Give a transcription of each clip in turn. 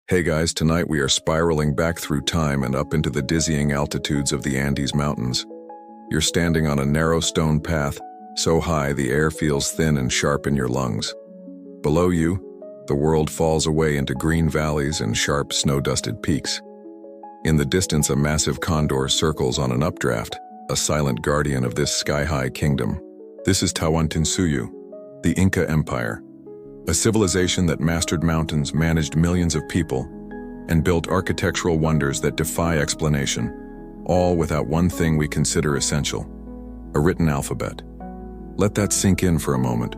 Hey guys, tonight we are spiraling back through time and up into the dizzying altitudes of the Andes Mountains. You're standing on a narrow stone path, so high the air feels thin and sharp in your lungs. Below you, the world falls away into green valleys and sharp snow-dusted peaks. In the distance, a massive condor circles on an updraft, a silent guardian of this sky-high kingdom. This is Tawantinsuyu, the Inca Empire. A civilization that mastered mountains, managed millions of people, and built architectural wonders that defy explanation, all without one thing we consider essential: a written alphabet. Let that sink in for a moment.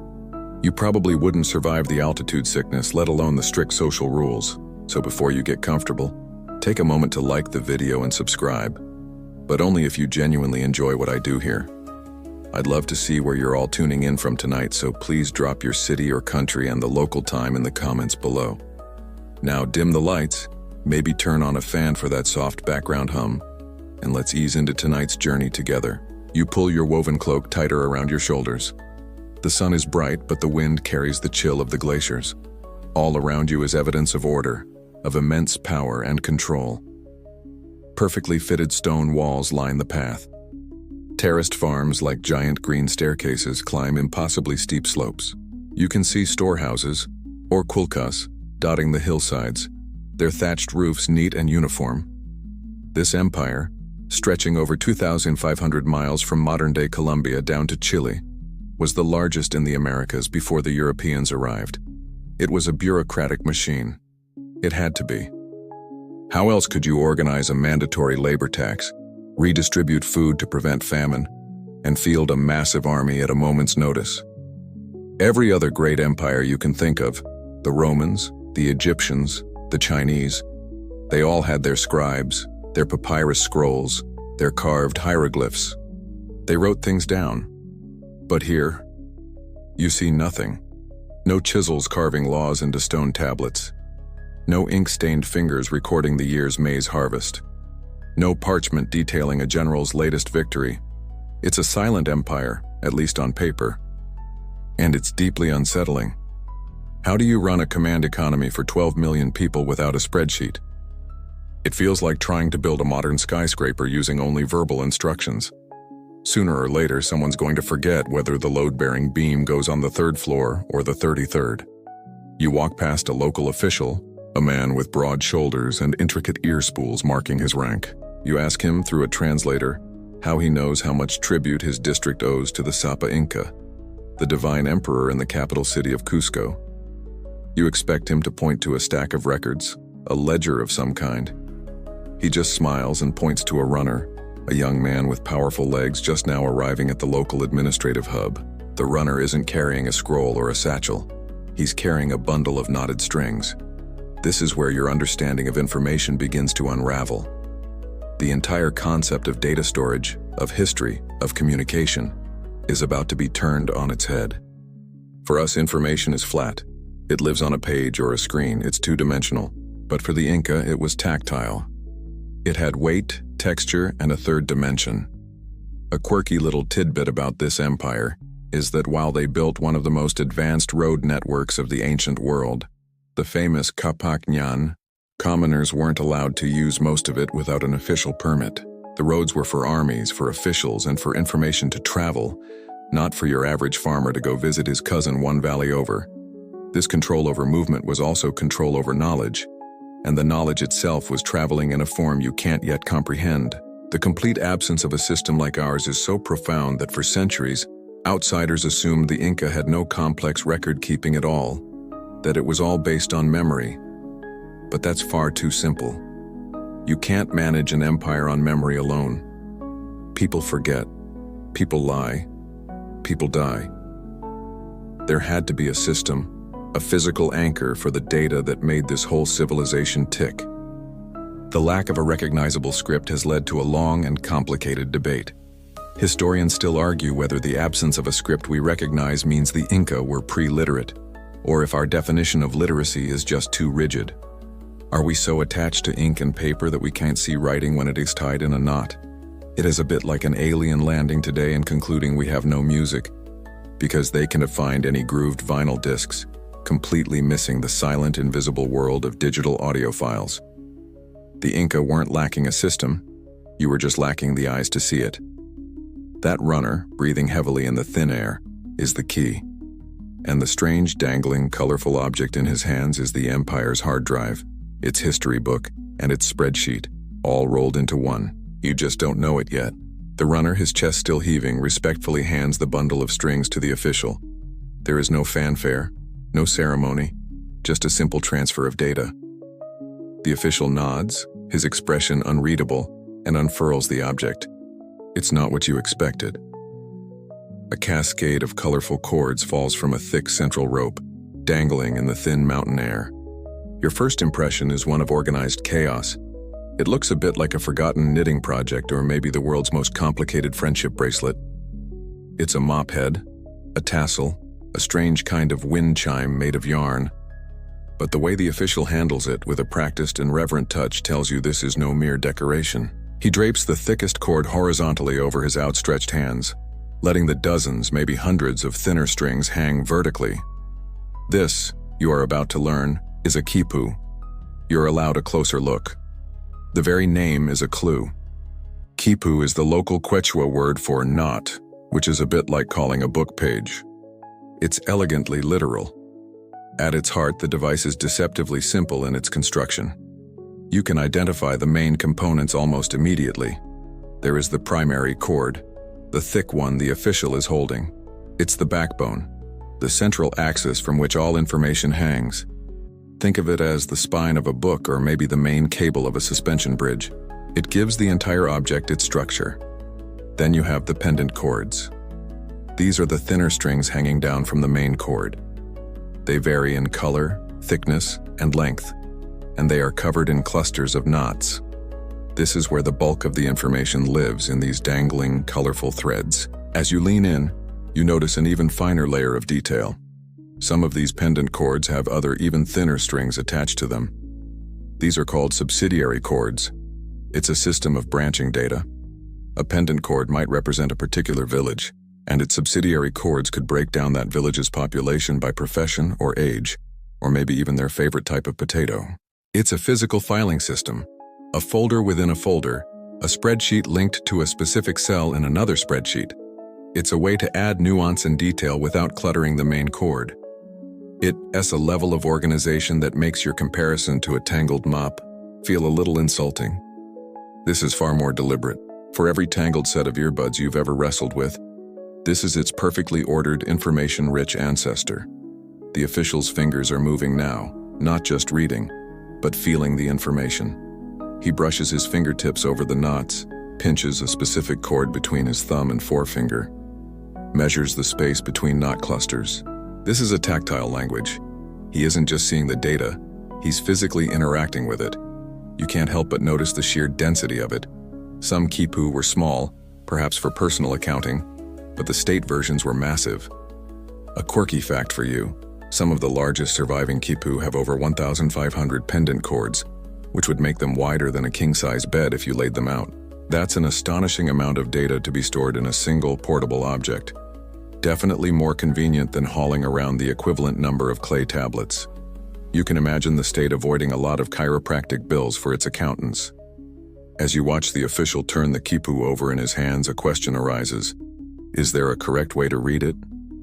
You probably wouldn't survive the altitude sickness, let alone the strict social rules. So before you get comfortable, take a moment to like the video and subscribe, but only if you genuinely enjoy what I do here. I'd love to see where you're all tuning in from tonight, so please drop your city or country and the local time in the comments below. Now dim the lights, maybe turn on a fan for that soft background hum, and let's ease into tonight's journey together. You pull your woven cloak tighter around your shoulders. The sun is bright, but the wind carries the chill of the glaciers. All around you is evidence of order, of immense power and control. Perfectly fitted stone walls line the path. Terraced farms like giant green staircases climb impossibly steep slopes. You can see storehouses, or kulkas, dotting the hillsides, their thatched roofs neat and uniform. This empire, stretching over 2,500 miles from modern-day Colombia down to Chile, was the largest in the Americas before the Europeans arrived. It was a bureaucratic machine. It had to be. How else could you organize a mandatory labor tax, redistribute food to prevent famine, and field a massive army at a moment's notice? Every other great empire you can think of, the Romans, the Egyptians, the Chinese, they all had their scribes, their papyrus scrolls, their carved hieroglyphs. They wrote things down. But here, you see nothing. No chisels carving laws into stone tablets. No ink-stained fingers recording the year's maize harvest. No parchment detailing a general's latest victory. It's a silent empire, at least on paper. And it's deeply unsettling. How do you run a command economy for 12 million people without a spreadsheet? It feels like trying to build a modern skyscraper using only verbal instructions. Sooner or later, someone's going to forget whether the load-bearing beam goes on the 3rd floor or the 33rd. You walk past a local official, a man with broad shoulders and intricate ear spools marking his rank. You ask him through a translator how he knows how much tribute his district owes to the Sapa Inca, the divine emperor in the capital city of Cusco. You expect him to point to a stack of records, a ledger of some kind. He just smiles and points to a runner, a young man with powerful legs just now arriving at the local administrative hub. The runner isn't carrying a scroll or a satchel. He's carrying a bundle of knotted strings. This is where your understanding of information begins to unravel. The entire concept of data storage, of history, of communication, is about to be turned on its head. For us, information is flat. It lives on a page or a screen. It's two-dimensional. But for the Inca, it was tactile. It had weight, texture, and a third dimension. A quirky little tidbit about this empire is that while they built one of the most advanced road networks of the ancient world, the famous Capac Ñan, commoners weren't allowed to use most of it without an official permit. The roads were for armies, for officials, and for information to travel, not for your average farmer to go visit his cousin one valley over. This control over movement was also control over knowledge, and the knowledge itself was traveling in a form you can't yet comprehend. The complete absence of a system like ours is so profound that for centuries, outsiders assumed the Inca had no complex record-keeping at all, that it was all based on memory. But that's far too simple. You can't manage an empire on memory alone. People forget. People lie. People die. There had to be a system, a physical anchor for the data that made this whole civilization tick. The lack of a recognizable script has led to a long and complicated debate. Historians still argue whether the absence of a script we recognize means the Inca were pre-literate, or if our definition of literacy is just too rigid. Are we so attached to ink and paper that we can't see writing when it is tied in a knot? It is a bit like an alien landing today and concluding we have no music, because they can find any grooved vinyl discs, completely missing the silent, invisible world of digital audio files. The Inca weren't lacking a system, you were just lacking the eyes to see it. That runner, breathing heavily in the thin air, is the key. And the strange, dangling, colorful object in his hands is the Empire's hard drive, its history book, and its spreadsheet, all rolled into one. You just don't know it yet. The runner, his chest still heaving, respectfully hands the bundle of strings to the official. There is no fanfare, no ceremony, just a simple transfer of data. The official nods, his expression unreadable, and unfurls the object. It's not what you expected. A cascade of colorful cords falls from a thick central rope, dangling in the thin mountain air. Your first impression is one of organized chaos. It looks a bit like a forgotten knitting project or maybe the world's most complicated friendship bracelet. It's a mop head, a tassel, a strange kind of wind chime made of yarn. But the way the official handles it with a practiced and reverent touch tells you this is no mere decoration. He drapes the thickest cord horizontally over his outstretched hands, letting the dozens, maybe hundreds of thinner strings hang vertically. This, you are about to learn, is a Quipu. You're allowed a closer look. The very name is a clue. Quipu is the local Quechua word for knot, which is a bit like calling a book page. It's elegantly literal. At its heart, the device is deceptively simple in its construction. You can identify the main components almost immediately. There is the primary cord, the thick one the official is holding. It's the backbone, the central axis from which all information hangs. Think of it as the spine of a book or maybe the main cable of a suspension bridge. It gives the entire object its structure. Then you have the pendant cords. These are the thinner strings hanging down from the main cord. They vary in color, thickness, and length, and they are covered in clusters of knots. This is where the bulk of the information lives, in these dangling, colorful threads. As you lean in, you notice an even finer layer of detail. Some of these pendant cords have other, even thinner strings attached to them. These are called subsidiary cords. It's a system of branching data. A pendant cord might represent a particular village, and its subsidiary cords could break down that village's population by profession or age, or maybe even their favorite type of potato. It's a physical filing system. A folder within a folder, a spreadsheet linked to a specific cell in another spreadsheet. It's a way to add nuance and detail without cluttering the main cord. It's a level of organization that makes your comparison to a tangled mop feel a little insulting. This is far more deliberate. For every tangled set of earbuds you've ever wrestled with, this is its perfectly ordered, information-rich ancestor. The official's fingers are moving now, not just reading, but feeling the information. He brushes his fingertips over the knots, pinches a specific cord between his thumb and forefinger, measures the space between knot clusters. This is a tactile language. He isn't just seeing the data, he's physically interacting with it. You can't help but notice the sheer density of it. Some Quipu were small, perhaps for personal accounting, but the state versions were massive. A quirky fact for you, some of the largest surviving Quipu have over 1,500 pendant cords, which would make them wider than a king-size bed if you laid them out. That's an astonishing amount of data to be stored in a single portable object. Definitely more convenient than hauling around the equivalent number of clay tablets. You can imagine the state avoiding a lot of chiropractic bills for its accountants. As you watch the official turn the Quipu over in his hands, a question arises. Is there a correct way to read it?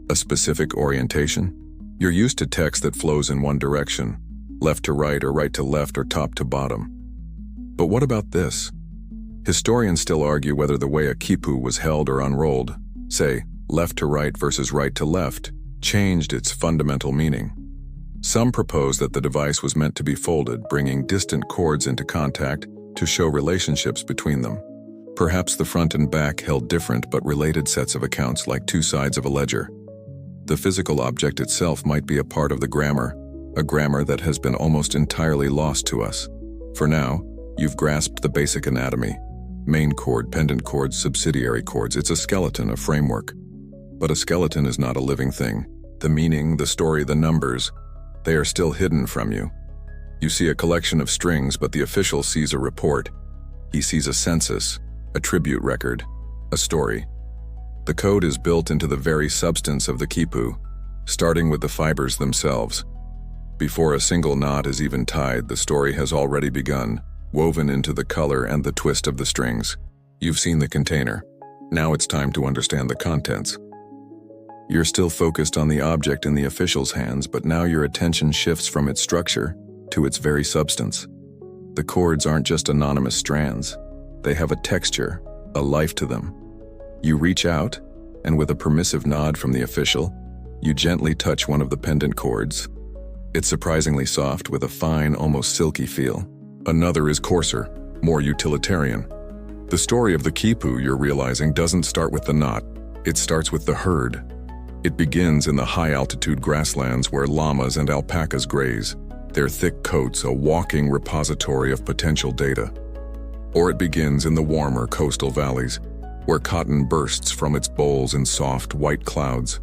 A specific orientation? You're used to text that flows in one direction, left to right or right to left or top to bottom. But what about this? Historians still argue whether the way a Quipu was held or unrolled, say, left to right versus right to left, changed its fundamental meaning. Some propose that the device was meant to be folded, bringing distant cords into contact to show relationships between them. Perhaps the front and back held different but related sets of accounts, like two sides of a ledger. The physical object itself might be a part of the grammar, a grammar that has been almost entirely lost to us. For now, you've grasped the basic anatomy. Main cord, pendant cords, subsidiary cords. It's a skeleton, a framework. But a skeleton is not a living thing. The meaning, the story, the numbers, they are still hidden from you. You see a collection of strings, but the official sees a report. He sees a census, a tribute record, a story. The code is built into the very substance of the Quipu, starting with the fibers themselves. Before a single knot is even tied, the story has already begun, woven into the color and the twist of the strings. You've seen the container. Now it's time to understand the contents. You're still focused on the object in the official's hands, but now your attention shifts from its structure to its very substance. The cords aren't just anonymous strands. They have a texture, a life to them. You reach out, and with a permissive nod from the official, you gently touch one of the pendant cords. It's surprisingly soft with a fine, almost silky feel. Another is coarser, more utilitarian. The story of the Quipu, you're realizing, doesn't start with the knot. It starts with the herd. It begins in the high-altitude grasslands where llamas and alpacas graze, their thick coats a walking repository of potential data. Or it begins in the warmer coastal valleys, where cotton bursts from its bolls in soft, white clouds.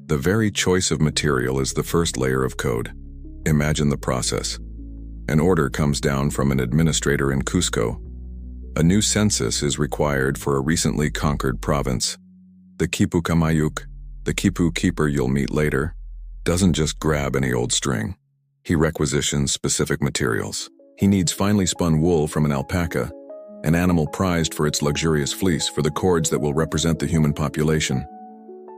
The very choice of material is the first layer of code. Imagine the process. An order comes down from an administrator in Cusco. A new census is required for a recently conquered province. The Quipu Kamayuk, the Quipu keeper you'll meet later, doesn't just grab any old string. He requisitions specific materials. He needs finely spun wool from an alpaca, an animal prized for its luxurious fleece, for the cords that will represent the human population.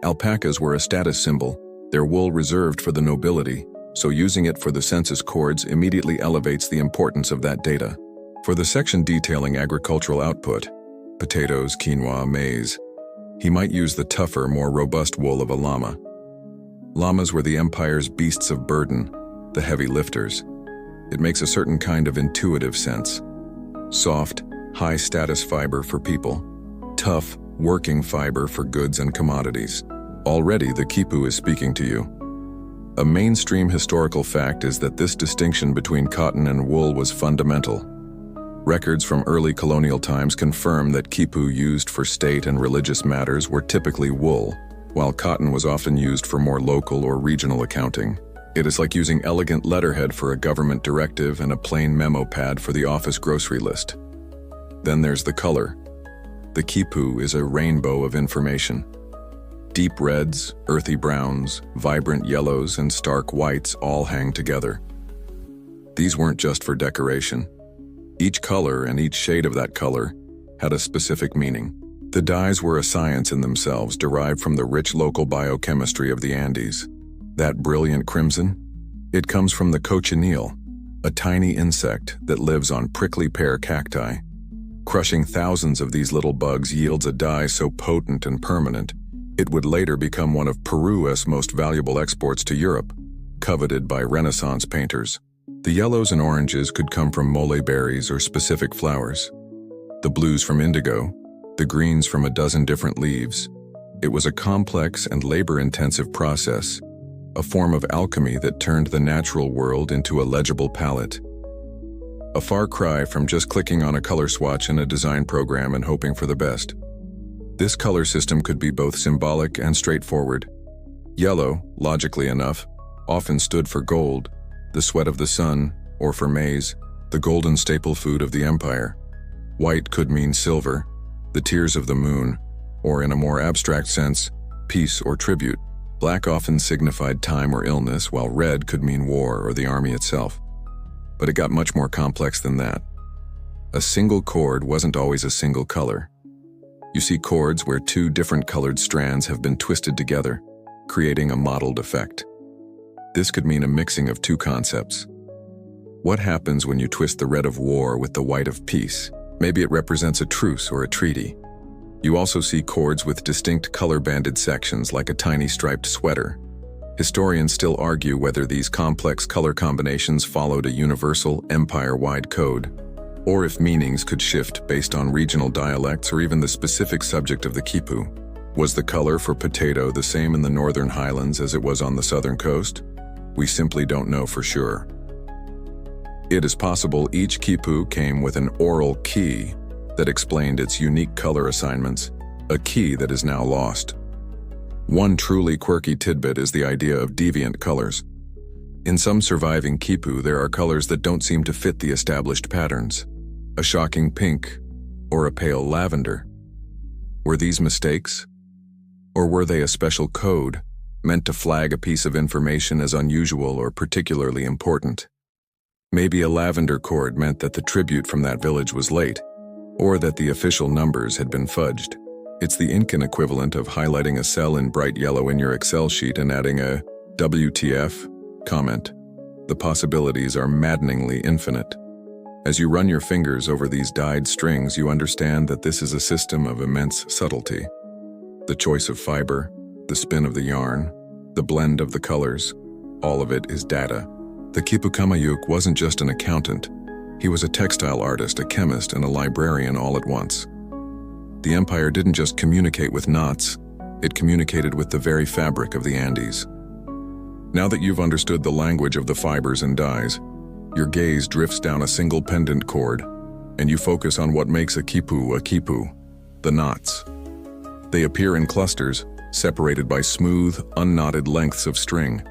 Alpacas were a status symbol, their wool reserved for the nobility, so using it for the census cords immediately elevates the importance of that data. For the section detailing agricultural output, potatoes, quinoa, maize, he might use the tougher, more robust wool of a llama. Llamas were the empire's beasts of burden, the heavy lifters. It makes a certain kind of intuitive sense. Soft, high-status fiber for people. Tough, working fiber for goods and commodities. Already the Quipu is speaking to you. A mainstream historical fact is that this distinction between cotton and wool was fundamental. Records from early colonial times confirm that Quipu used for state and religious matters were typically wool, while cotton was often used for more local or regional accounting. It is like using elegant letterhead for a government directive and a plain memo pad for the office grocery list. Then there's the color. The Quipu is a rainbow of information. Deep reds, earthy browns, vibrant yellows, and stark whites all hang together. These weren't just for decoration. Each color and each shade of that color had a specific meaning. The dyes were a science in themselves, derived from the rich local biochemistry of the Andes. That brilliant crimson? It comes from the cochineal, a tiny insect that lives on prickly pear cacti. Crushing thousands of these little bugs yields a dye so potent and permanent, it would later become one of Peru's most valuable exports to Europe, coveted by Renaissance painters. The yellows and oranges could come from mole berries or specific flowers. The blues from indigo, the greens from a dozen different leaves. It was a complex and labor-intensive process, a form of alchemy that turned the natural world into a legible palette. A far cry from just clicking on a color swatch in a design program and hoping for the best. This color system could be both symbolic and straightforward. Yellow, logically enough, often stood for gold, the sweat of the sun, or for maize, the golden staple food of the empire. White could mean silver, the tears of the moon, or in a more abstract sense, peace or tribute. Black often signified time or illness, while red could mean war or the army itself. But it got much more complex than that. A single cord wasn't always a single color. You see cords where two different colored strands have been twisted together, creating a mottled effect. This could mean a mixing of two concepts. What happens when you twist the red of war with the white of peace? Maybe it represents a truce or a treaty. You also see cords with distinct color-banded sections like a tiny striped sweater. Historians still argue whether these complex color combinations followed a universal, empire-wide code, or if meanings could shift based on regional dialects or even the specific subject of the Quipu. Was the color for potato the same in the northern highlands as it was on the southern coast? We simply don't know for sure. It is possible each Quipu came with an oral key that explained its unique color assignments, a key that is now lost. One truly quirky tidbit is the idea of deviant colors. In some surviving Quipu, there are colors that don't seem to fit the established patterns. A shocking pink, or a pale lavender. Were these mistakes? Or were they a special code, meant to flag a piece of information as unusual or particularly important. Maybe a lavender cord meant that the tribute from that village was late, or that the official numbers had been fudged. It's the Incan equivalent of highlighting a cell in bright yellow in your Excel sheet and adding a WTF comment. The possibilities are maddeningly infinite. As you run your fingers over these dyed strings, you understand that this is a system of immense subtlety. The choice of fiber, the spin of the yarn, the blend of the colors, all of it is data. The Quipu wasn't just an accountant. He was a textile artist, a chemist, and a librarian all at once. The empire didn't just communicate with knots, it communicated with the very fabric of the Andes. Now that you've understood the language of the fibers and dyes, your gaze drifts down a single pendant cord, and you focus on what makes a Quipu, the knots. They appear in clusters, separated by smooth, unknotted lengths of string.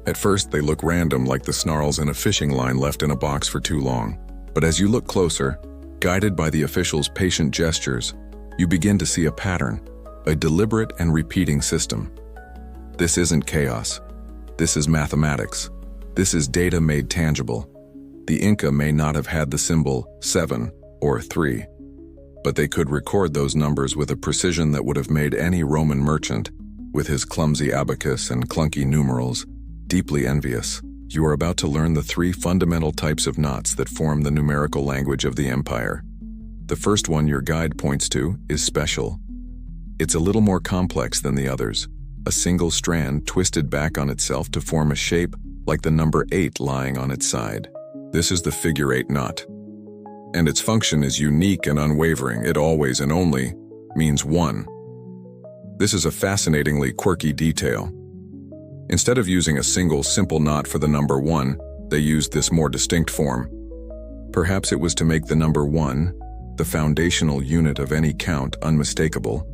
At first, they look random, like the snarls in a fishing line left in a box for too long. But as you look closer, guided by the official's patient gestures, you begin to see a pattern, a deliberate and repeating system. This isn't chaos. This is mathematics. This is data made tangible. The Inca may not have had the symbol 7 or 3, but they could record those numbers with a precision that would have made any Roman merchant, with his clumsy abacus and clunky numerals, deeply envious. You are about to learn the 3 fundamental types of knots that form the numerical language of the empire. The first one your guide points to is special. It's a little more complex than the others, a single strand twisted back on itself to form a shape like the number 8 lying on its side. This is the figure 8 knot. And its function is unique and unwavering. It always and only means 1. This is a fascinatingly quirky detail. Instead of using a single simple knot for the number 1, they used this more distinct form. Perhaps it was to make the number 1, the foundational unit of any count, unmistakable,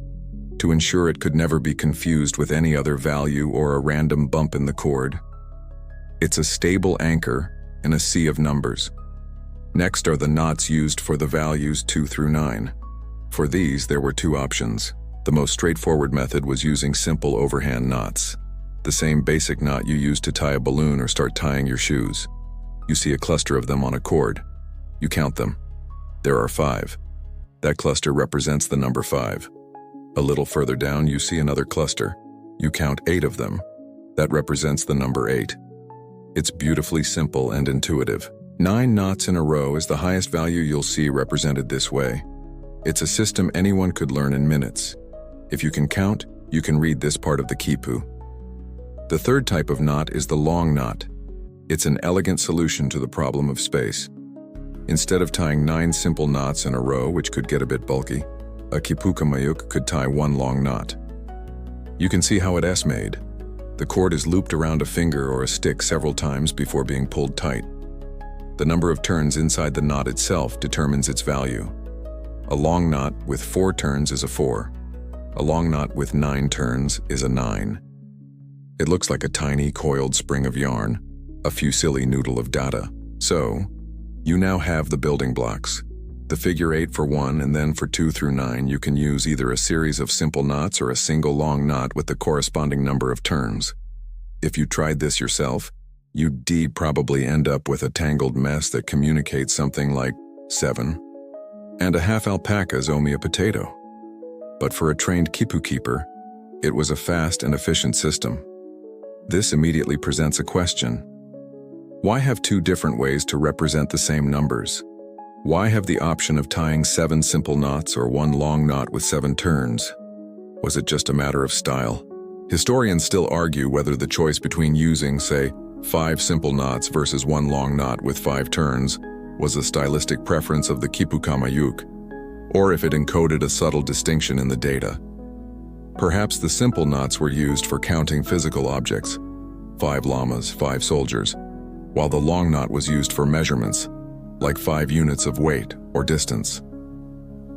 to ensure it could never be confused with any other value or a random bump in the chord. It's a stable anchor in a sea of numbers. Next are the knots used for the values 2 through 9. For these, there were 2 options. The most straightforward method was using simple overhand knots. The same basic knot you use to tie a balloon or start tying your shoes. You see a cluster of them on a cord. You count them. There are 5. That cluster represents the number 5. A little further down, you see another cluster. You count 8 of them. That represents the number 8. It's beautifully simple and intuitive. 9 knots in a row is the highest value you'll see represented this way. It's a system anyone could learn in minutes. If you can count, you can read this part of the Quipu. The third type of knot is the long knot. It's an elegant solution to the problem of space. Instead of tying 9 simple knots in a row, which could get a bit bulky, a Quipu could tie 1 long knot. You can see how it's made. The cord is looped around a finger or a stick several times before being pulled tight. The number of turns inside the knot itself determines its value. A long knot with 4 turns is a 4. A long knot with 9 turns is a 9. It looks like a tiny, coiled spring of yarn, a fusilli noodle of data. So, you now have the building blocks. The figure 8 for 1, and then for 2 through 9, you can use either a series of simple knots or a single long knot with the corresponding number of turns. If you tried this yourself, you'd probably end up with a tangled mess that communicates something like 7. And a half alpacas owe me a potato. But for a trained Quipu keeper, it was a fast and efficient system. This immediately presents a question. Why have 2 different ways to represent the same numbers? Why have the option of tying 7 simple knots or 1 long knot with 7 turns? Was it just a matter of style? Historians still argue whether the choice between using, say, 5 simple knots versus 1 long knot with 5 turns was a stylistic preference of the Quipu or if it encoded a subtle distinction in the data. Perhaps the simple knots were used for counting physical objects, 5 llamas, 5 soldiers, while the long knot was used for measurements, like 5 units of weight or distance.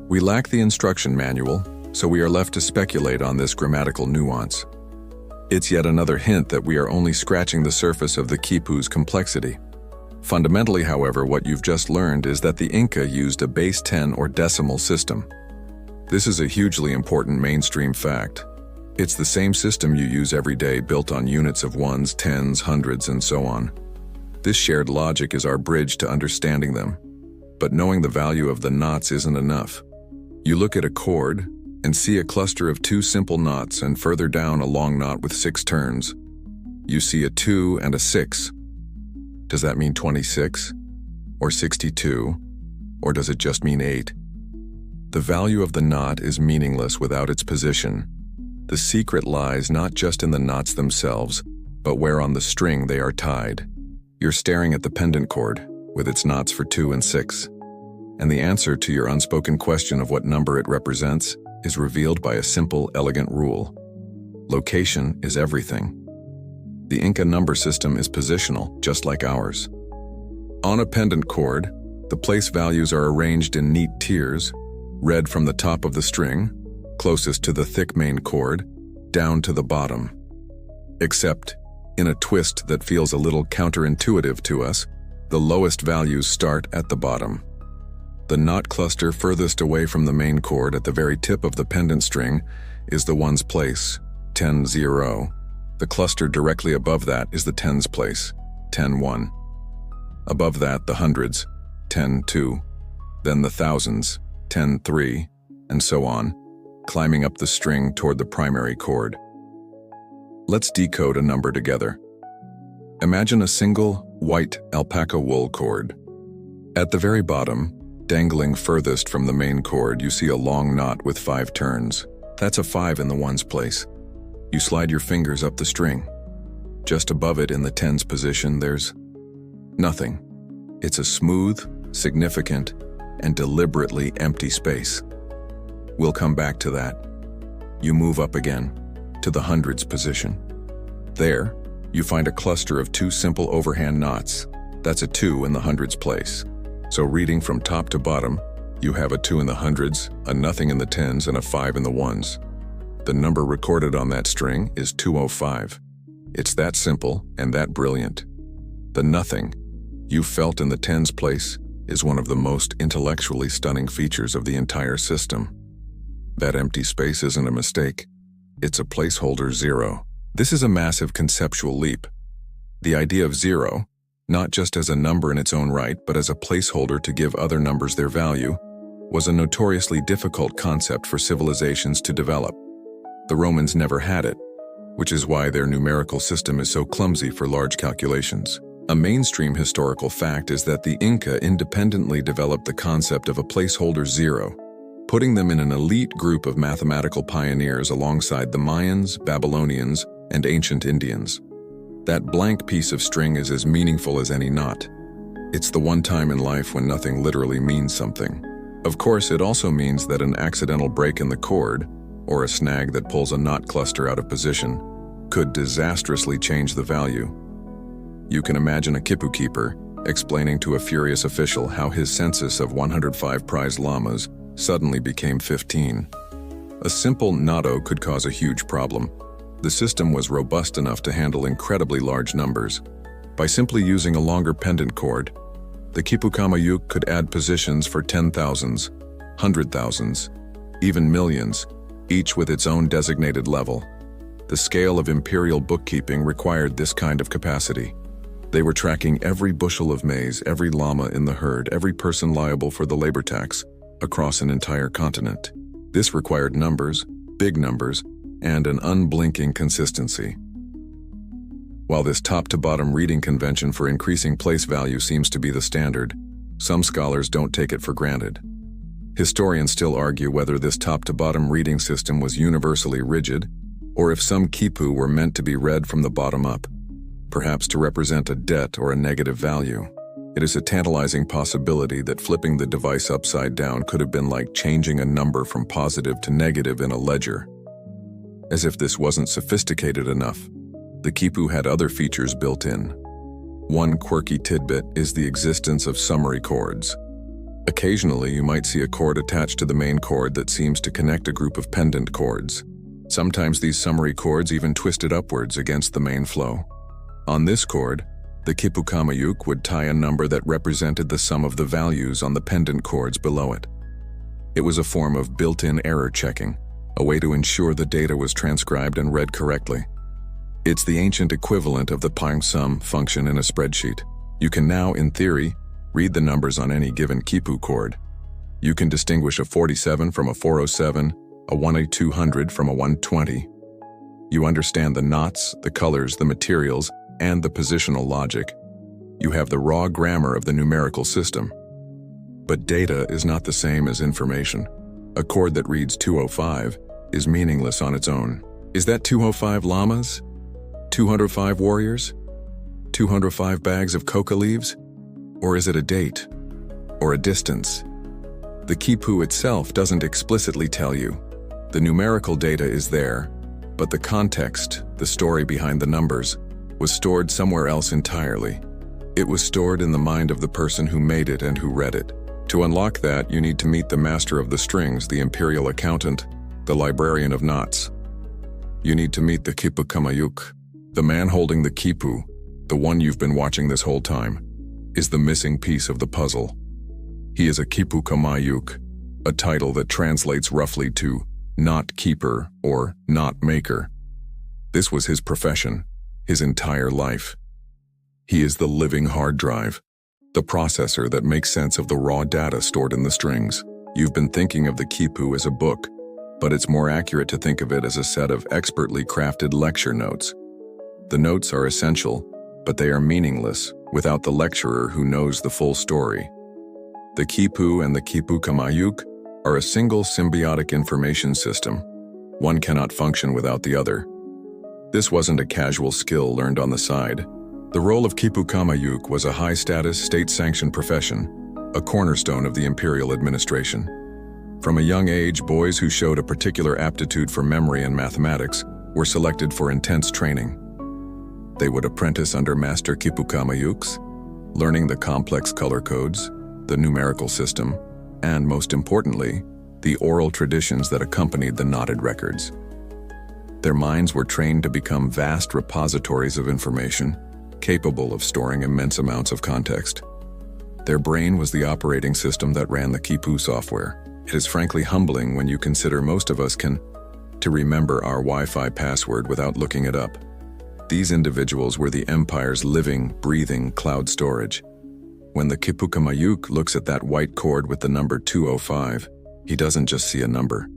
We lack the instruction manual, so we are left to speculate on this grammatical nuance. It's yet another hint that we are only scratching the surface of the Quipu's complexity. Fundamentally, however, what you've just learned is that the Inca used a base 10 or decimal system. This is a hugely important mainstream fact. It's the same system you use every day, built on units of ones, tens, hundreds, and so on. This shared logic is our bridge to understanding them. But knowing the value of the knots isn't enough. You look at a chord and see a cluster of 2 simple knots, and further down a long knot with 6 turns. You see a 2 and a 6. Does that mean 26? Or 62? Or does it just mean 8? The value of the knot is meaningless without its position. The secret lies not just in the knots themselves, but where on the string they are tied. You're staring at the pendant cord, with its knots for 2 and 6. And the answer to your unspoken question of what number it represents is revealed by a simple, elegant rule. Location is everything. The Inca number system is positional, just like ours. On a pendant cord, the place values are arranged in neat tiers, read from the top of the string, closest to the thick main cord, down to the bottom. Except, in a twist that feels a little counterintuitive to us, the lowest values start at the bottom. The knot cluster furthest away from the main cord at the very tip of the pendant string is the ones place, 10-0. The cluster directly above that is the tens place, 10-1. Above that, the hundreds, 10-2. Then the thousands, 10-3, and so on, climbing up the string toward the primary chord. Let's decode a number together. Imagine a single, white alpaca wool cord. At the very bottom, dangling furthest from the main cord, you see a long knot with 5 turns. That's a 5 in the ones place. You slide your fingers up the string. Just above it in the tens position, there's nothing. It's a smooth, significant, and deliberately empty space. We'll come back to that. You move up again, to the hundreds position. There, you find a cluster of 2 simple overhand knots. That's a 2 in the hundreds place. So reading from top to bottom, you have a 2 in the hundreds, a nothing in the tens, and a 5 in the ones. The number recorded on that string is 205. It's that simple and that brilliant. The nothing you felt in the tens place is one of the most intellectually stunning features of the entire system. That empty space isn't a mistake. It's a placeholder 0. This is a massive conceptual leap. The idea of 0, not just as a number in its own right, but as a placeholder to give other numbers their value, was a notoriously difficult concept for civilizations to develop. The Romans never had it, which is why their numerical system is so clumsy for large calculations. A mainstream historical fact is that the Inca independently developed the concept of a placeholder 0, putting them in an elite group of mathematical pioneers alongside the Mayans, Babylonians, and ancient Indians. That blank piece of string is as meaningful as any knot. It's the one time in life when nothing literally means something. Of course, it also means that an accidental break in the cord, or a snag that pulls a knot cluster out of position, could disastrously change the value. You can imagine a Quipu keeper explaining to a furious official how his census of 105 prize llamas suddenly became 15. A simple knotto could cause a huge problem. The system was robust enough to handle incredibly large numbers. By simply using a longer pendant cord, the Khipu Kamayuk could add positions for 10,000s, 100,000s, even millions, each with its own designated level. The scale of imperial bookkeeping required this kind of capacity. They were tracking every bushel of maize, every llama in the herd, every person liable for the labor tax, across an entire continent. This required numbers, big numbers, and an unblinking consistency. While this top-to-bottom reading convention for increasing place value seems to be the standard, some scholars don't take it for granted. Historians still argue whether this top-to-bottom reading system was universally rigid, or if some Quipu were meant to be read from the bottom up, perhaps to represent a debt or a negative value. It is a tantalizing possibility that flipping the device upside down could have been like changing a number from positive to negative in a ledger. As if this wasn't sophisticated enough, the Quipu had other features built in. One quirky tidbit is the existence of summary chords. Occasionally, you might see a cord attached to the main cord that seems to connect a group of pendant chords. Sometimes these summary chords even twisted upwards against the main flow. On this cord, the Khipu Kamayuk would tie a number that represented the sum of the values on the pendant chords below it. It was a form of built-in error checking, a way to ensure the data was transcribed and read correctly. It's the ancient equivalent of the sum function in a spreadsheet. You can now, in theory, read the numbers on any given Quipu chord. You can distinguish a 47 from a 407, a 1A200 from a 120. You understand the knots, the colors, the materials, and the positional logic. You have the raw grammar of the numerical system. But data is not the same as information. A chord that reads 205 is meaningless on its own. Is that 205 llamas? 205 warriors? 205 bags of coca leaves? Or is it a date? Or a distance? The Quipu itself doesn't explicitly tell you. The numerical data is there, but the context, the story behind the numbers, was stored somewhere else entirely. It was stored in the mind of the person who made it and who read it. To unlock that, you need to meet the master of the strings, the imperial accountant, the librarian of knots. You need to meet the Quipu Kamayuk. The man holding the Quipu, the one you've been watching this whole time, is the missing piece of the puzzle. He is a Quipu Kamayuk, a title that translates roughly to not keeper or not maker. This was his profession, his entire life. He is the living hard drive, the processor that makes sense of the raw data stored in the strings. You've been thinking of the Quipu as a book, but it's more accurate to think of it as a set of expertly crafted lecture notes. The notes are essential, but they are meaningless without the lecturer who knows the full story. The Quipu and the Quipu Kamayuk are a single symbiotic information system. One cannot function without the other. This wasn't a casual skill learned on the side. The role of Quipu Kamayuk was a high-status, state-sanctioned profession, a cornerstone of the imperial administration. From a young age, boys who showed a particular aptitude for memory and mathematics were selected for intense training. They would apprentice under Master Quipu Kamayuks, learning the complex color codes, the numerical system, and most importantly, the oral traditions that accompanied the knotted records. Their minds were trained to become vast repositories of information, capable of storing immense amounts of context. Their brain was the operating system that ran the Quipu software. It is frankly humbling when you consider most of us can remember our Wi-Fi password without looking it up. These individuals were the Empire's living, breathing cloud storage. When the Quipu Kamayuk looks at that white chord with the number 205, he doesn't just see a number.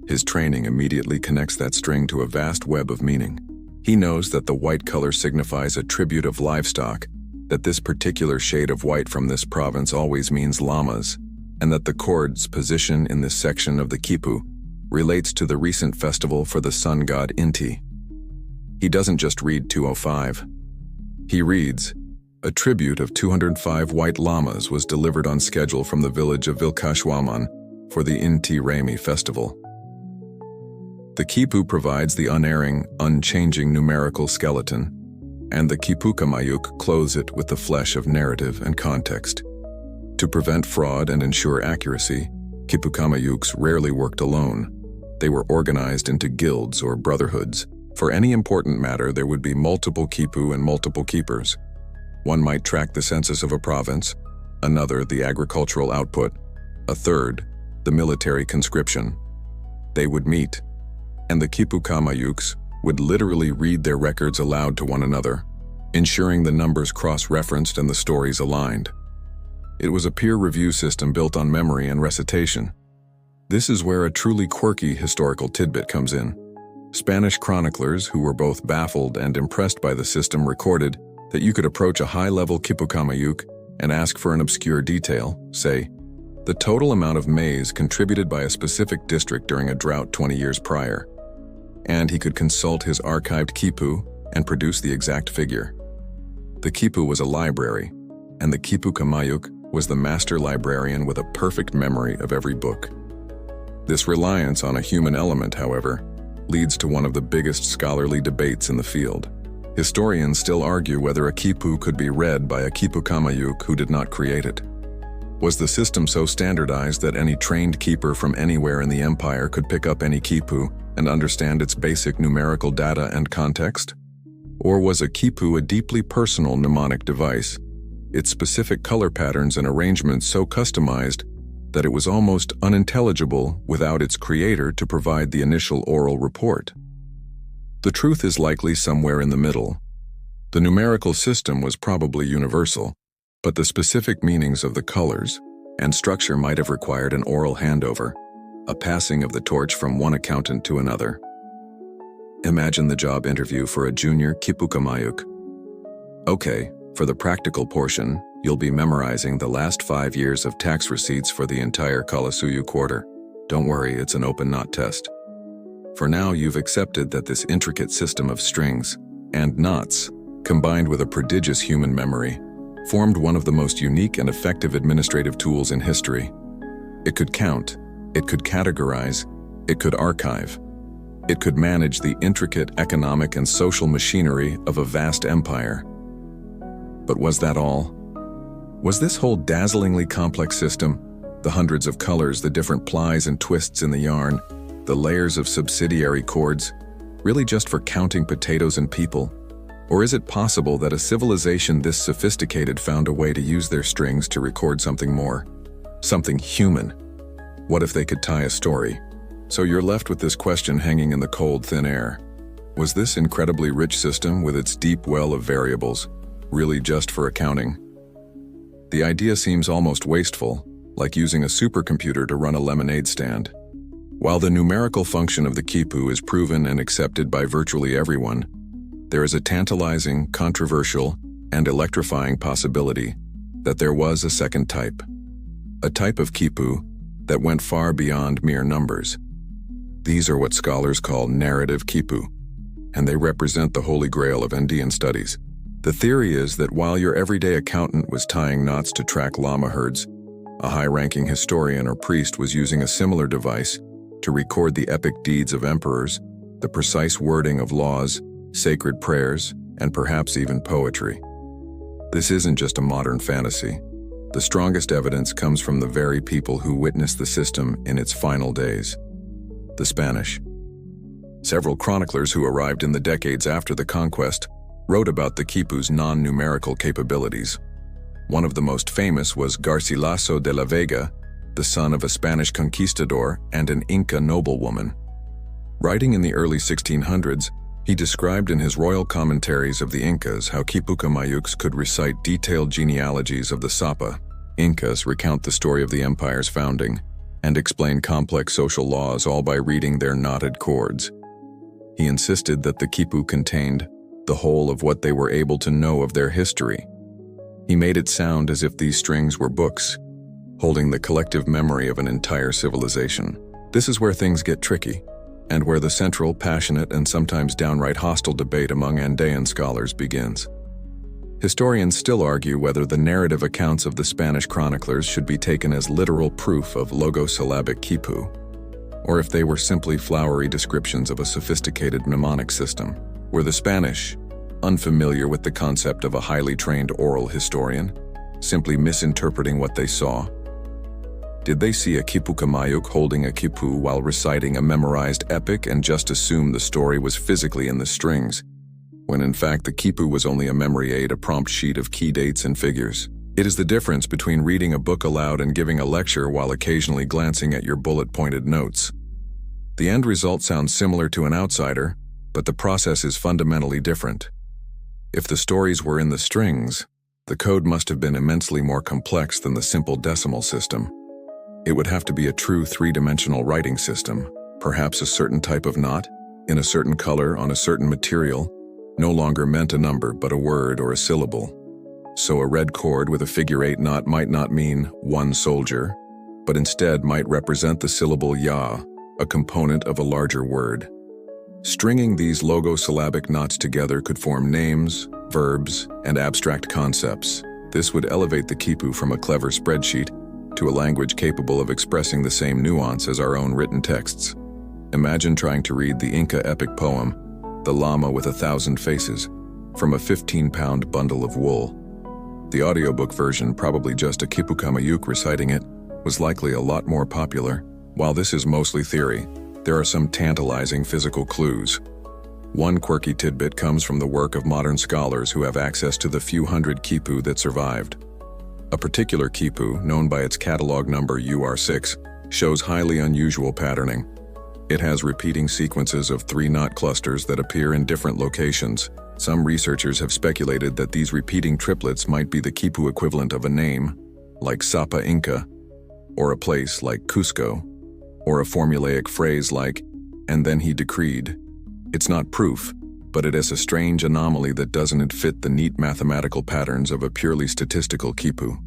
His training immediately connects that string to a vast web of meaning. He knows that the white color signifies a tribute of livestock, that this particular shade of white from this province always means llamas, and that the chord's position in this section of the Quipu relates to the recent festival for the sun god Inti. He doesn't just read 205. He reads, a tribute of 205 white llamas was delivered on schedule from the village of Vilkashwaman for the Inti Raymi festival. The Quipu provides the unerring, unchanging numerical skeleton, and the Quipu Kamayuk clothes it with the flesh of narrative and context. To prevent fraud and ensure accuracy, Quipu Kamayuks rarely worked alone. They were organized into guilds or brotherhoods. For any important matter, there would be multiple Quipu and multiple keepers. One might track the census of a province, another the agricultural output, a third the military conscription. They would meet, and the Quipu Kamayuks would literally read their records aloud to one another, ensuring the numbers cross-referenced and the stories aligned. It was a peer review system built on memory and recitation. This is where a truly quirky historical tidbit comes in. Spanish chroniclers who were both baffled and impressed by the system recorded that you could approach a high-level Quipu Kamayuk and ask for an obscure detail, say, the total amount of maize contributed by a specific district during a drought 20 years prior, and he could consult his archived Quipu and produce the exact figure. The Quipu was a library, and the Quipu Kamayuk was the master librarian with a perfect memory of every book. This reliance on a human element, however, leads to one of the biggest scholarly debates in the field. Historians still argue whether a Quipu could be read by a Quipu Kamayuk who did not create it. Was the system so standardized that any trained keeper from anywhere in the empire could pick up any Quipu and understand its basic numerical data and context? Or was a Quipu a deeply personal mnemonic device, its specific color patterns and arrangements so customized that it was almost unintelligible without its creator to provide the initial oral report. The truth is likely somewhere in the middle. The numerical system was probably universal, but the specific meanings of the colors and structure might have required an oral handover, a passing of the torch from one accountant to another. Imagine the job interview for a junior Khipu Kamayuk. Okay, for the practical portion, you'll be memorizing the last 5 years of tax receipts for the entire Kalasuyu quarter. Don't worry, it's an open knot test. For now, you've accepted that this intricate system of strings and knots, combined with a prodigious human memory, formed one of the most unique and effective administrative tools in history. It could count, it could categorize, it could archive. It could manage the intricate economic and social machinery of a vast empire. But was that all? Was this whole dazzlingly complex system, the hundreds of colors, the different plies and twists in the yarn, the layers of subsidiary cords, really just for counting potatoes and people? Or is it possible that a civilization this sophisticated found a way to use their strings to record something more? Something human? What if they could tie a story? So you're left with this question hanging in the cold, thin air. Was this incredibly rich system with its deep well of variables really just for accounting? The idea seems almost wasteful, like using a supercomputer to run a lemonade stand. While the numerical function of the Quipu is proven and accepted by virtually everyone, there is a tantalizing, controversial, and electrifying possibility that there was a second type. A type of Quipu that went far beyond mere numbers. These are what scholars call narrative Quipu, and they represent the holy grail of Andean studies. The theory is that while your everyday accountant was tying knots to track llama herds, a high-ranking historian or priest was using a similar device to record the epic deeds of emperors, the precise wording of laws, sacred prayers, and perhaps even poetry. This isn't just a modern fantasy. The strongest evidence comes from the very people who witnessed the system in its final days. The Spanish. Several chroniclers who arrived in the decades after the conquest wrote about the Quipu's non-numerical capabilities. One of the most famous was Garcilaso de la Vega, the son of a Spanish conquistador and an Inca noblewoman. Writing in the early 1600s, he described in his royal commentaries of the Incas how Quipu Kamayuks could recite detailed genealogies of the Sapa. Incas recount the story of the empire's founding and explain complex social laws all by reading their knotted cords. He insisted that the Quipu contained the whole of what they were able to know of their history. He made it sound as if these strings were books, holding the collective memory of an entire civilization. This is where things get tricky, and where the central, passionate, and sometimes downright hostile debate among Andean scholars begins. Historians still argue whether the narrative accounts of the Spanish chroniclers should be taken as literal proof of logosyllabic Quipu, or if they were simply flowery descriptions of a sophisticated mnemonic system. Were the Spanish, unfamiliar with the concept of a highly trained oral historian, simply misinterpreting what they saw? Did they see a Quipu Kamayuk holding a Quipu while reciting a memorized epic and just assume the story was physically in the strings, when in fact the Quipu was only a memory aid, a prompt sheet of key dates and figures? It is the difference between reading a book aloud and giving a lecture while occasionally glancing at your bullet-pointed notes. The end result sounds similar to an outsider, but the process is fundamentally different. If the stories were in the strings, the code must have been immensely more complex than the simple decimal system. It would have to be a true three-dimensional writing system, perhaps a certain type of knot, in a certain color on a certain material, no longer meant a number but a word or a syllable. So a red cord with a figure-8 knot might not mean one soldier, but instead might represent the syllable ya, a component of a larger word. Stringing these logosyllabic knots together could form names, verbs, and abstract concepts. This would elevate the Quipu from a clever spreadsheet to a language capable of expressing the same nuance as our own written texts. Imagine trying to read the Inca epic poem, The Llama with 1,000 Faces, from a 15-pound bundle of wool. The audiobook version, probably just a Quipu Kamayuk reciting it, was likely a lot more popular. While this is mostly theory, there are some tantalizing physical clues. One quirky tidbit comes from the work of modern scholars who have access to the few hundred Quipu that survived. A particular Quipu, known by its catalog number UR6, shows highly unusual patterning. It has repeating sequences of 3-knot clusters that appear in different locations. Some researchers have speculated that these repeating triplets might be the Quipu equivalent of a name, like Sapa Inca, or a place like Cusco, or a formulaic phrase like, "and then he decreed." It's not proof, but it is a strange anomaly that doesn't fit the neat mathematical patterns of a purely statistical Quipu.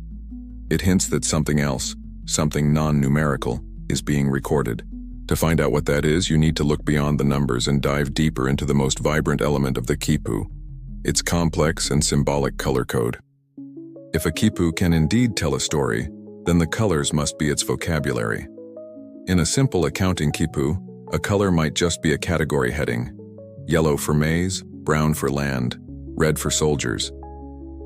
It hints that something else, something non-numerical, is being recorded. To find out what that is, you need to look beyond the numbers and dive deeper into the most vibrant element of the Quipu, its complex and symbolic color code. If a Quipu can indeed tell a story, then the colors must be its vocabulary. In a simple accounting Quipu, a color might just be a category heading: yellow for maize, brown for land, red for soldiers.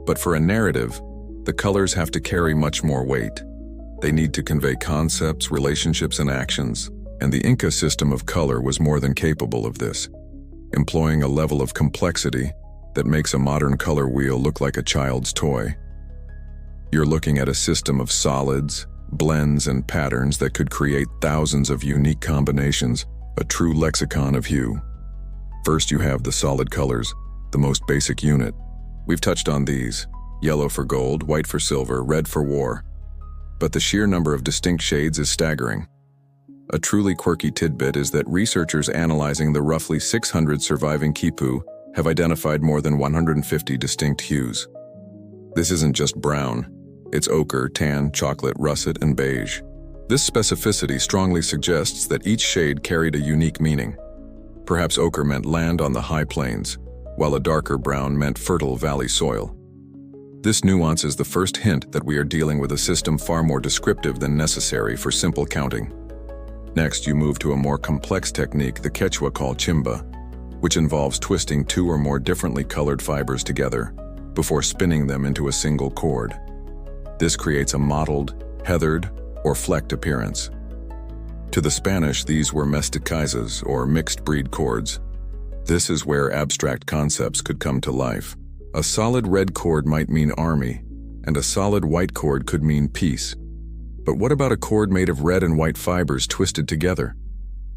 But for a narrative, the colors have to carry much more weight. They need to convey concepts, relationships, and actions, and the Inca system of color was more than capable of this, employing a level of complexity that makes a modern color wheel look like a child's toy. You're looking at a system of solids, blends, and patterns that could create thousands of unique combinations, a true lexicon of hue. First, you have the solid colors, the most basic unit. We've touched on these: yellow for gold, white for silver, red for war. But the sheer number of distinct shades is staggering. A truly quirky tidbit is that researchers analyzing the roughly 600 surviving Quipu have identified more than 150 distinct hues. This isn't just brown. It's ochre, tan, chocolate, russet, and beige. This specificity strongly suggests that each shade carried a unique meaning. Perhaps ochre meant land on the high plains, while a darker brown meant fertile valley soil. This nuance is the first hint that we are dealing with a system far more descriptive than necessary for simple counting. Next, you move to a more complex technique the Quechua call chimba, which involves twisting 2 or more differently colored fibers together before spinning them into a single cord. This creates a mottled, heathered, or flecked appearance. To the Spanish, these were mestizas, or mixed-breed cords. This is where abstract concepts could come to life. A solid red cord might mean army, and a solid white cord could mean peace. But what about a cord made of red and white fibers twisted together?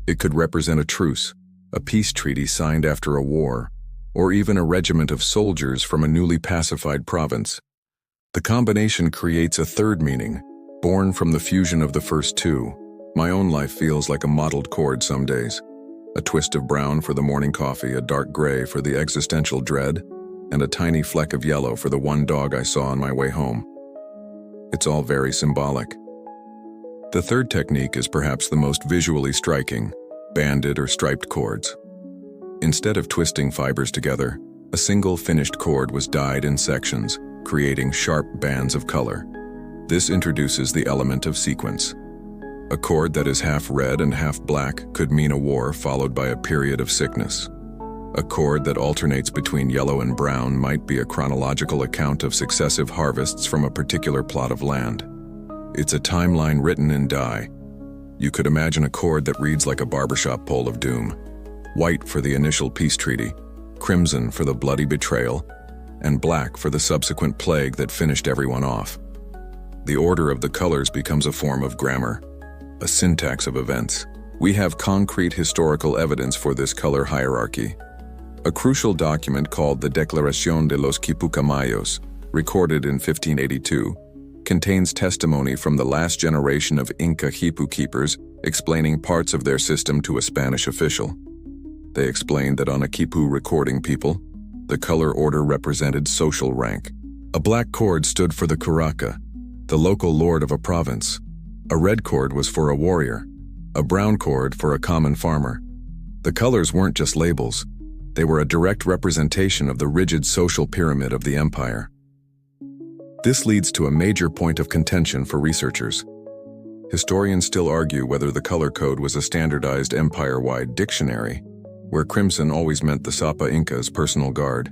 It could represent a truce, a peace treaty signed after a war, or even a regiment of soldiers from a newly pacified province. The combination creates a third meaning, born from the fusion of the first two. My own life feels like a mottled cord some days. A twist of brown for the morning coffee, a dark gray for the existential dread, and a tiny fleck of yellow for the one dog I saw on my way home. It's all very symbolic. The third technique is perhaps the most visually striking: banded or striped cords. Instead of twisting fibers together, a single finished cord was dyed in sections, creating sharp bands of color. This introduces the element of sequence. A cord that is half red and half black could mean a war followed by a period of sickness. A cord that alternates between yellow and brown might be a chronological account of successive harvests from a particular plot of land. It's a timeline written in dye. You could imagine a cord that reads like a barbershop poll of doom: white for the initial peace treaty, crimson for the bloody betrayal, and black for the subsequent plague that finished everyone off. The order of the colors becomes a form of grammar, a syntax of events. We have concrete historical evidence for this color hierarchy. A crucial document called the Declaración de los Quipucamayos, recorded in 1582, contains testimony from the last generation of Inca Khipu keepers explaining parts of their system to a Spanish official. They explained that on a Quipu recording people, the color order represented social rank. A black cord stood for the curaca, the local lord of a province. A red cord was for a warrior, a brown cord for a common farmer. The colors weren't just labels. They were a direct representation of the rigid social pyramid of the empire. This leads to a major point of contention for researchers. Historians still argue whether the color code was a standardized empire-wide dictionary, where crimson always meant the Sapa Inca's personal guard,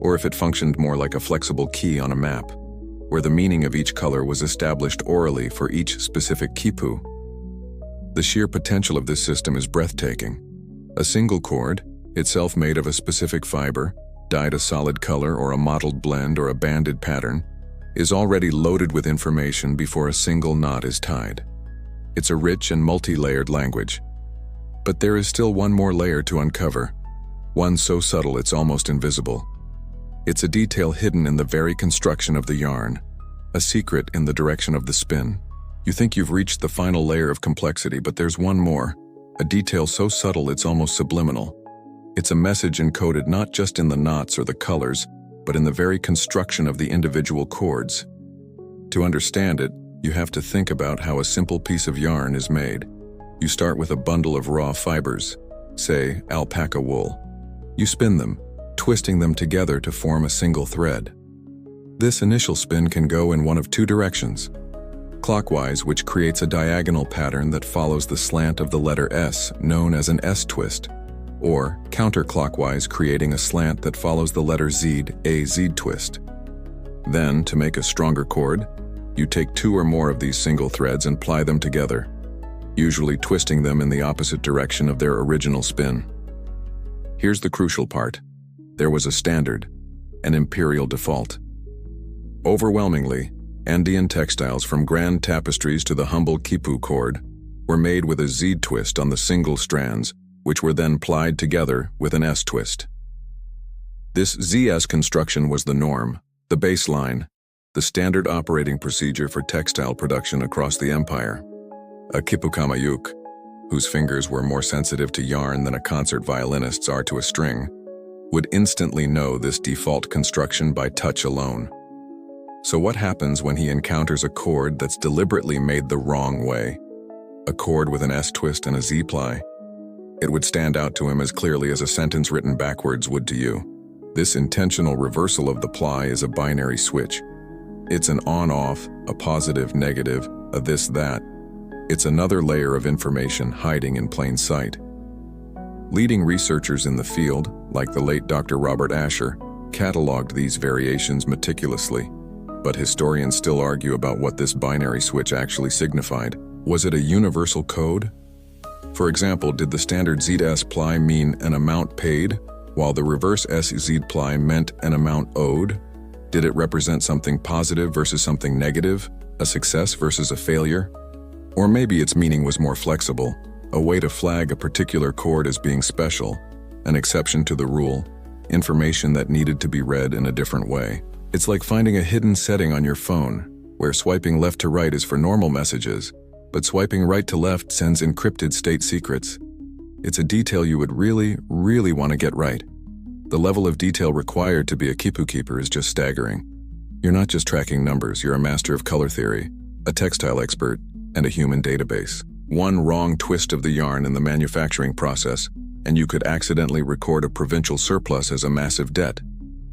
or if it functioned more like a flexible key on a map, where the meaning of each color was established orally for each specific Quipu. The sheer potential of this system is breathtaking. A single cord, itself made of a specific fiber, dyed a solid color or a mottled blend or a banded pattern, is already loaded with information before a single knot is tied. It's a rich and multi-layered language. But there is still one more layer to uncover, one so subtle it's almost invisible. It's a detail hidden in the very construction of the yarn, a secret in the direction of the spin. You think you've reached the final layer of complexity, but there's one more, a detail so subtle it's almost subliminal. It's a message encoded not just in the knots or the colors, but in the very construction of the individual cords. To understand it, you have to think about how a simple piece of yarn is made. You start with a bundle of raw fibers, say alpaca wool. You spin them, twisting them together to form a single thread. This initial spin can go in one of two directions. Clockwise, which creates a diagonal pattern that follows the slant of the letter S, known as an S-twist, or counterclockwise, creating a slant that follows the letter Z, a Z-twist. Then, to make a stronger cord, you take two or more of these single threads and ply them together, usually twisting them in the opposite direction of their original spin. Here's the crucial part. There was a standard, an imperial default. Overwhelmingly, Andean textiles, from grand tapestries to the humble Quipu cord, were made with a Z-twist on the single strands, which were then plied together with an S-twist. This ZS construction was the norm, the baseline, the standard operating procedure for textile production across the empire. A Khipu kamayuk, whose fingers were more sensitive to yarn than a concert violinist's are to a string, would instantly know this default construction by touch alone. So what happens when he encounters a cord that's deliberately made the wrong way? A cord with an S-twist and a Z-ply? It would stand out to him as clearly as a sentence written backwards would to you. This intentional reversal of the ply is a binary switch. It's an on-off, a positive-negative, a this-that. It's another layer of information hiding in plain sight. Leading researchers in the field, like the late Dr. Robert Asher, cataloged these variations meticulously. But historians still argue about what this binary switch actually signified. Was it a universal code? For example, did the standard Z-S ply mean an amount paid, while the reverse S-Z ply meant an amount owed? Did it represent something positive versus something negative, a success versus a failure? Or maybe its meaning was more flexible, a way to flag a particular cord as being special, an exception to the rule, information that needed to be read in a different way. It's like finding a hidden setting on your phone, where swiping left to right is for normal messages, but swiping right to left sends encrypted state secrets. It's a detail you would really want to get right. The level of detail required to be a Quipu keeper is just staggering. You're not just tracking numbers, you're a master of color theory, a textile expert, and a human database. One wrong twist of the yarn in the manufacturing process, and you could accidentally record a provincial surplus as a massive debt,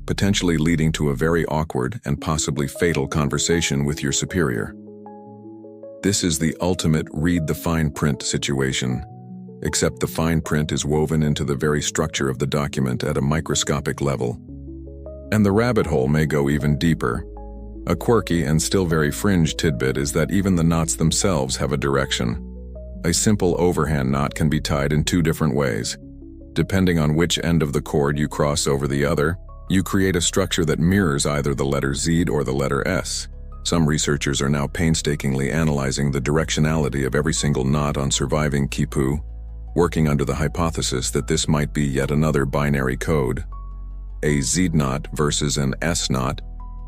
potentially leading to a very awkward and possibly fatal conversation with your superior. This is the ultimate read the fine print situation, except the fine print is woven into the very structure of the document at a microscopic level. And the rabbit hole may go even deeper. A quirky and still very fringe tidbit is that even the knots themselves have a direction. A simple overhand knot can be tied in two different ways. Depending on which end of the cord you cross over the other, you create a structure that mirrors either the letter Z or the letter S. Some researchers are now painstakingly analyzing the directionality of every single knot on surviving Quipu, working under the hypothesis that this might be yet another binary code. A Z knot versus an S knot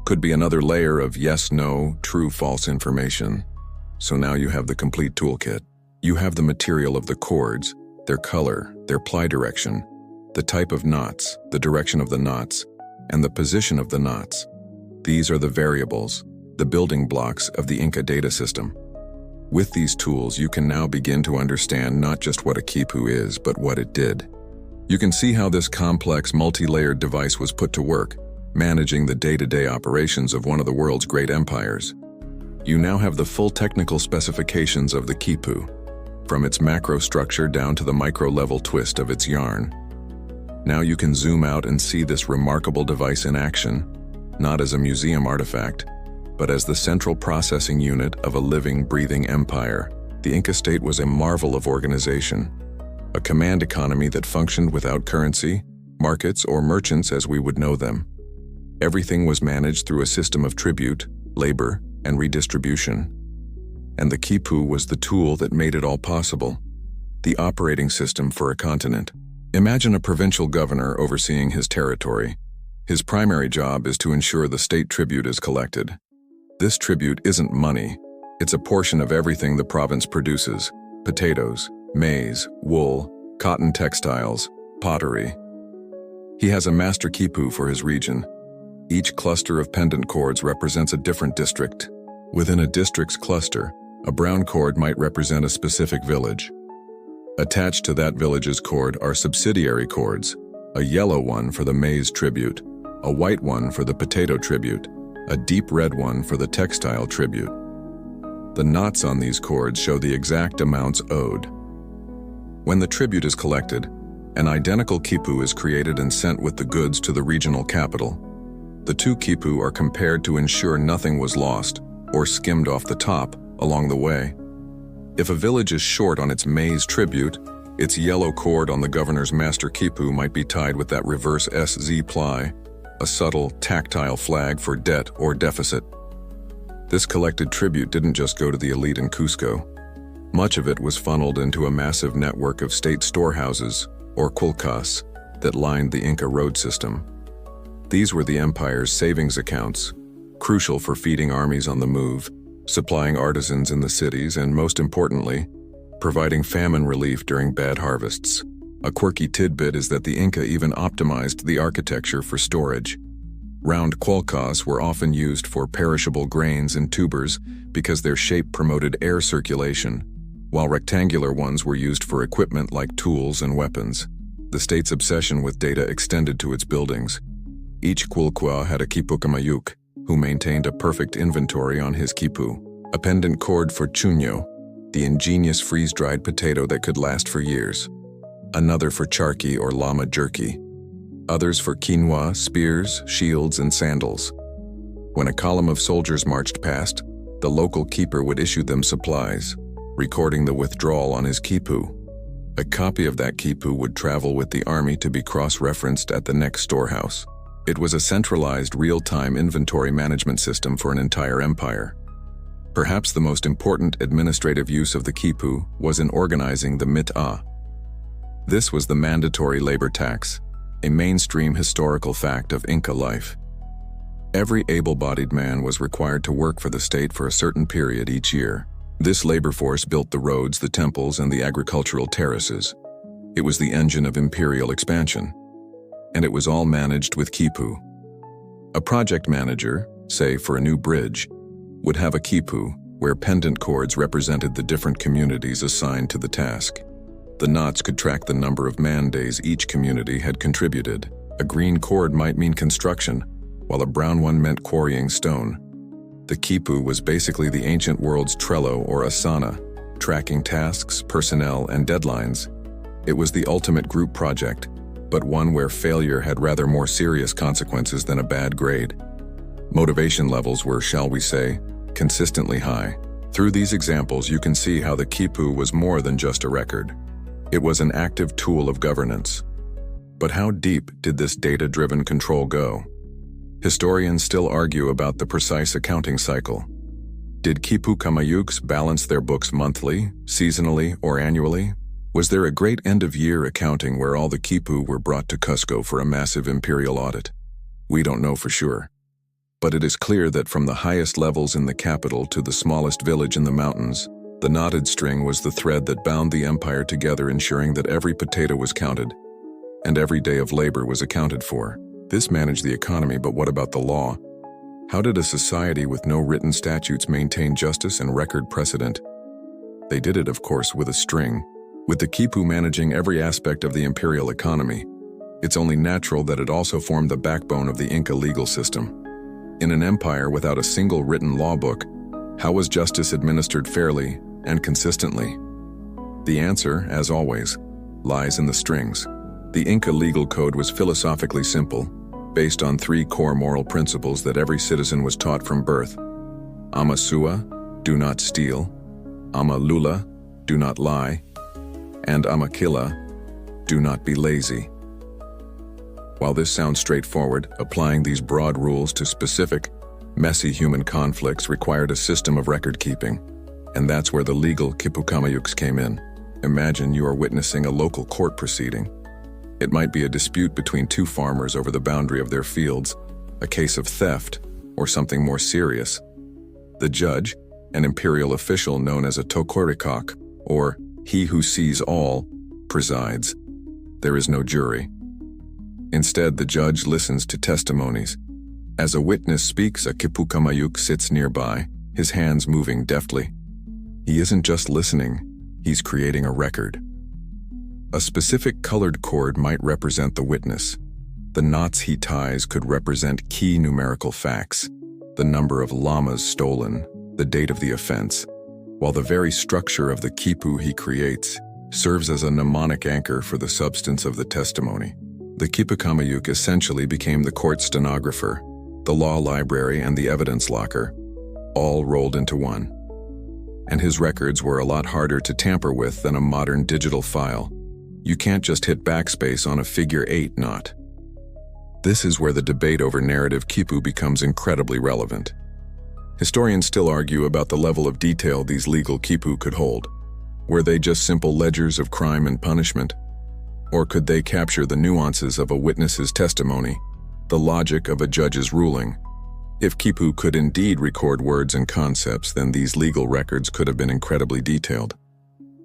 could be another layer of yes-no, true-false information. So now you have the complete toolkit. You have the material of the cords, their color, their ply direction, the type of knots, the direction of the knots, and the position of the knots. These are the variables, the building blocks of the Inca data system. With these tools, you can now begin to understand not just what a Quipu is, but what it did. You can see how this complex, multi-layered device was put to work, managing the day-to-day operations of one of the world's great empires. You now have the full technical specifications of the Quipu, from its macro structure down to the micro-level twist of its yarn. Now you can zoom out and see this remarkable device in action, not as a museum artifact, but as the central processing unit of a living, breathing empire. The Inca state was a marvel of organization, a command economy that functioned without currency, markets, or merchants as we would know them. Everything was managed through a system of tribute, labor, and redistribution. And the Quipu was the tool that made it all possible, the operating system for a continent. Imagine a provincial governor overseeing his territory. His primary job is to ensure the state tribute is collected. This tribute isn't money, it's a portion of everything the province produces: potatoes, maize, wool, cotton textiles, pottery. He has a master Quipu for his region. Each cluster of pendant cords represents a different district. Within a district's cluster, a brown cord might represent a specific village. Attached to that village's cord are subsidiary cords, a yellow one for the maize tribute, a white one for the potato tribute, a deep red one for the textile tribute. The knots on these cords show the exact amounts owed. When the tribute is collected, an identical Quipu is created and sent with the goods to the regional capital. The two Quipu are compared to ensure nothing was lost or skimmed off the top along the way. If a village is short on its maize tribute, its yellow cord on the governor's master Quipu might be tied with that reverse SZ ply, a subtle, tactile flag for debt or deficit. This collected tribute didn't just go to the elite in Cusco. Much of it was funneled into a massive network of state storehouses, or quilcas, that lined the Inca road system. These were the empire's savings accounts, crucial for feeding armies on the move, supplying artisans in the cities, and most importantly, providing famine relief during bad harvests. A quirky tidbit is that the Inca even optimized the architecture for storage. Round quilcas were often used for perishable grains and tubers because their shape promoted air circulation, while rectangular ones were used for equipment like tools and weapons. The state's obsession with data extended to its buildings. Each quilqua had a quipucamayuk, who maintained a perfect inventory on his Quipu, a pendant cord for chuño, the ingenious freeze-dried potato that could last for years, another for charqui or llama jerky, others for quinoa, spears, shields, and sandals. When a column of soldiers marched past, the local keeper would issue them supplies, recording the withdrawal on his Quipu. A copy of that Quipu would travel with the army to be cross-referenced at the next storehouse. It was a centralized, real-time inventory management system for an entire empire. Perhaps the most important administrative use of the Quipu was in organizing the mit'a. This was the mandatory labor tax, a mainstream historical fact of Inca life. Every able-bodied man was required to work for the state for a certain period each year. This labor force built the roads, the temples, and the agricultural terraces. It was the engine of imperial expansion. And it was all managed with Quipu. A project manager, say for a new bridge, would have a Quipu where pendant cords represented the different communities assigned to the task. The knots could track the number of man-days each community had contributed. A green cord might mean construction, while a brown one meant quarrying stone. The Quipu was basically the ancient world's Trello or Asana, tracking tasks, personnel, and deadlines. It was the ultimate group project, but one where failure had rather more serious consequences than a bad grade. Motivation levels were, shall we say, consistently high. Through these examples, you can see how the Quipu was more than just a record. It was an active tool of governance. But how deep did this data-driven control go? Historians still argue about the precise accounting cycle. Did quipucamayuks balance their books monthly, seasonally, or annually? Was there a great end-of-year accounting where all the Quipu were brought to Cusco for a massive imperial audit? We don't know for sure. But it is clear that from the highest levels in the capital to the smallest village in the mountains, the knotted string was the thread that bound the empire together, ensuring that every potato was counted and every day of labor was accounted for. This managed the economy, but what about the law? How did a society with no written statutes maintain justice and record precedent? They did it, of course, with a string. With the Quipu managing every aspect of the imperial economy, it's only natural that it also formed the backbone of the Inca legal system. In an empire without a single written law book, how was justice administered fairly and consistently? The answer, as always, lies in the strings. The Inca legal code was philosophically simple, based on 3 core moral principles that every citizen was taught from birth. Ama sua, do not steal. Ama lula, do not lie. And ama kila, do not be lazy. While this sounds straightforward, applying these broad rules to specific, Messy human conflicts required a system of record-keeping, and that's where the legal Quipu came in. Imagine you are witnessing a local court proceeding. It might be a dispute between two farmers over the boundary of their fields, a case of theft, or something more serious. The judge, an imperial official known as a tokorikok, or he who sees all, presides. There is no jury. Instead, the judge listens to testimonies. As a witness speaks, a Quipu sits nearby, his hands moving deftly. He isn't just listening, he's creating a record. A specific colored cord might represent the witness. The knots he ties could represent key numerical facts, the number of llamas stolen, the date of the offense, while the very structure of the Quipu he creates serves as a mnemonic anchor for the substance of the testimony. The Quipu essentially became the court stenographer, the law library, and the evidence locker, all rolled into one. And his records were a lot harder to tamper with than a modern digital file. You can't just hit backspace on a figure 8 knot. This is where the debate over narrative Quipu becomes incredibly relevant. Historians still argue about the level of detail these legal Quipu could hold. Were they just simple ledgers of crime and punishment? Or could they capture the nuances of a witness's testimony, the logic of a judge's ruling? If Quipu could indeed record words and concepts, then these legal records could have been incredibly detailed.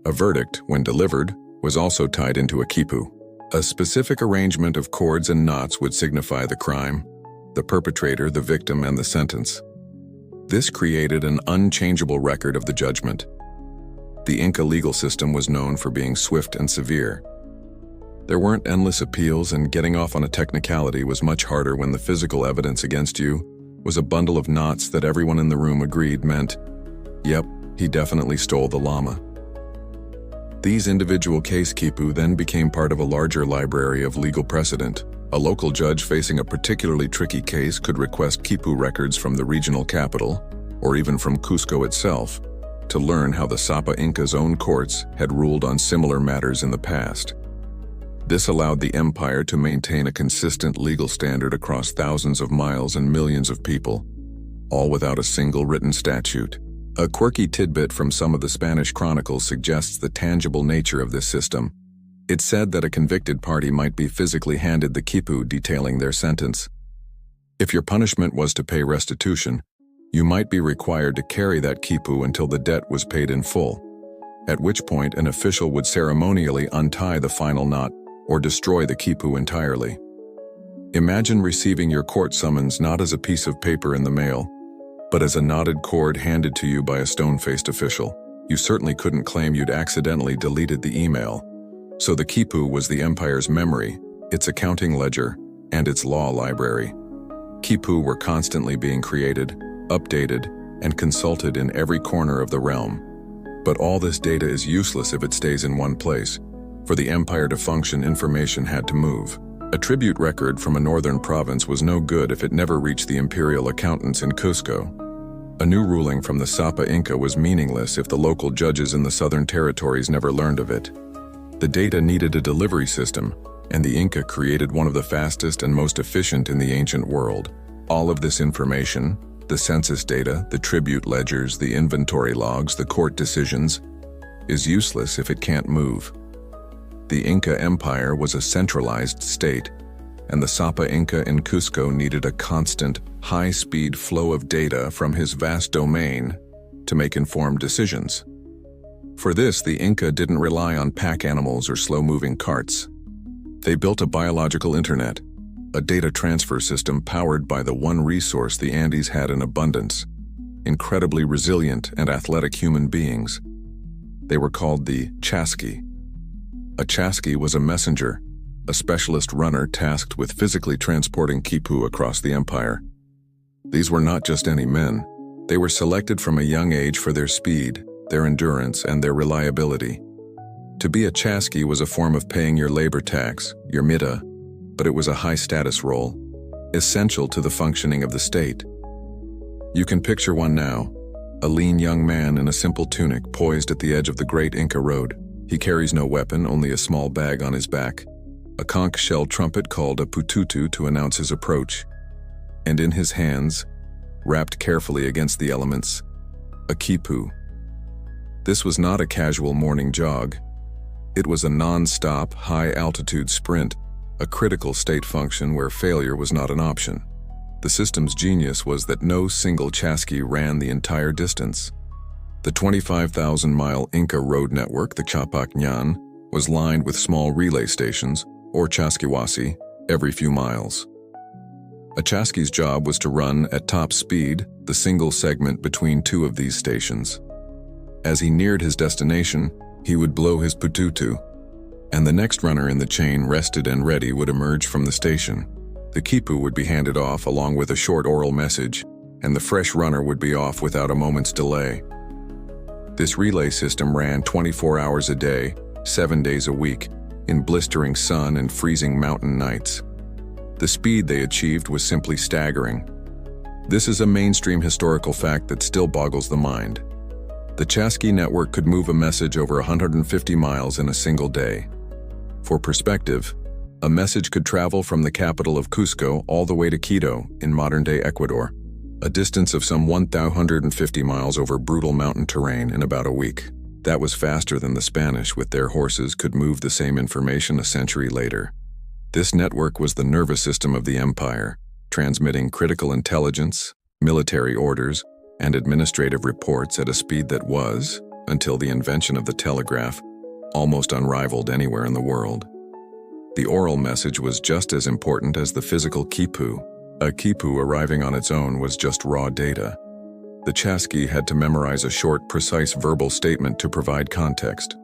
A verdict, when delivered, was also tied into a Quipu. A specific arrangement of cords and knots would signify the crime, the perpetrator, the victim, and the sentence. This created an unchangeable record of the judgment. The Inca legal system was known for being swift and severe. There weren't endless appeals, and getting off on a technicality was much harder when the physical evidence against you was a bundle of knots that everyone in the room agreed meant, yep, he definitely stole the llama. These individual case Quipu then became part of a larger library of legal precedent. A local judge facing a particularly tricky case could request Quipu records from the regional capital, or even from Cusco itself, to learn how the Sapa Inca's own courts had ruled on similar matters in the past. This allowed the empire to maintain a consistent legal standard across thousands of miles and millions of people, all without a single written statute. A quirky tidbit from some of the Spanish chronicles suggests the tangible nature of this system. It said that a convicted party might be physically handed the Quipu detailing their sentence. If your punishment was to pay restitution, you might be required to carry that Quipu until the debt was paid in full, at which point an official would ceremonially untie the final knot or destroy the Quipu entirely. Imagine receiving your court summons not as a piece of paper in the mail, but as a knotted cord handed to you by a stone-faced official. You certainly couldn't claim you'd accidentally deleted the email. So the Quipu was the empire's memory, its accounting ledger, and its law library. Quipu were constantly being created, updated, and consulted in every corner of the realm. But all this data is useless if it stays in one place. For the empire to function, information had to move. A tribute record from a northern province was no good if it never reached the imperial accountants in Cusco. A new ruling from the Sapa Inca was meaningless if the local judges in the southern territories never learned of it. The data needed a delivery system, and the Inca created one of the fastest and most efficient in the ancient world. All of this information, the census data, the tribute ledgers, the inventory logs, the court decisions, is useless if it can't move. The Inca Empire was a centralized state, and the Sapa Inca in Cusco needed a constant, high-speed flow of data from his vast domain to make informed decisions. For this, the Inca didn't rely on pack animals or slow-moving carts. They built a biological internet, a data transfer system powered by the one resource the Andes had in abundance: incredibly resilient and athletic human beings. They were called the Chasqui. A Chasqui was a messenger, a specialist runner tasked with physically transporting Quipu across the empire. These were not just any men. They were selected from a young age for their speed, their endurance, and their reliability. To be a Chasqui was a form of paying your labor tax, your mita, but it was a high-status role, essential to the functioning of the state. You can picture one now, a lean young man in a simple tunic poised at the edge of the great Inca road. He carries no weapon, only a small bag on his back, a conch-shell trumpet called a pututu to announce his approach, and in his hands, wrapped carefully against the elements, a Quipu. This was not a casual morning jog. It was a non-stop, high-altitude sprint, a critical state function where failure was not an option. The system's genius was that no single chasqui ran the entire distance. The 25,000-mile Inca road network, the Chapak Nyan, was lined with small relay stations, or chasquiwasi, every few miles. A chasqui's job was to run at top speed the single segment between two of these stations. As he neared his destination, he would blow his pututu, and the next runner in the chain, rested and ready, would emerge from the station. The Quipu would be handed off along with a short oral message, and the fresh runner would be off without a moment's delay. This relay system ran 24 hours a day, 7 days a week, in blistering sun and freezing mountain nights. The speed they achieved was simply staggering. This is a mainstream historical fact that still boggles the mind. The chasqui network could move a message over 150 miles in a single day. For perspective, a message could travel from the capital of Cusco all the way to Quito in modern-day Ecuador, a distance of some 1,150 miles over brutal mountain terrain in about a week. That was faster than the Spanish with their horses could move the same information a century later. This network was the nervous system of the empire, transmitting critical intelligence, military orders, and administrative reports at a speed that was, until the invention of the telegraph, almost unrivaled anywhere in the world. The oral message was just as important as the physical Quipu. A Quipu arriving on its own was just raw data. The chasqui had to memorize a short, precise verbal statement to provide context.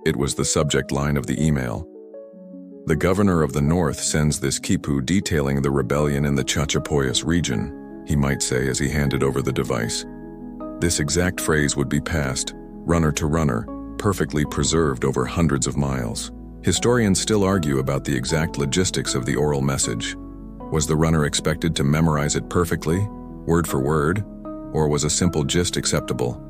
It was the subject line of the email. The governor of the north sends this Quipu detailing the rebellion in the Chachapoyas region, he might say as he handed over the device. This exact phrase would be passed, runner to runner, perfectly preserved over hundreds of miles. Historians still argue about the exact logistics of the oral message. Was the runner expected to memorize it perfectly, word for word, or was a simple gist acceptable?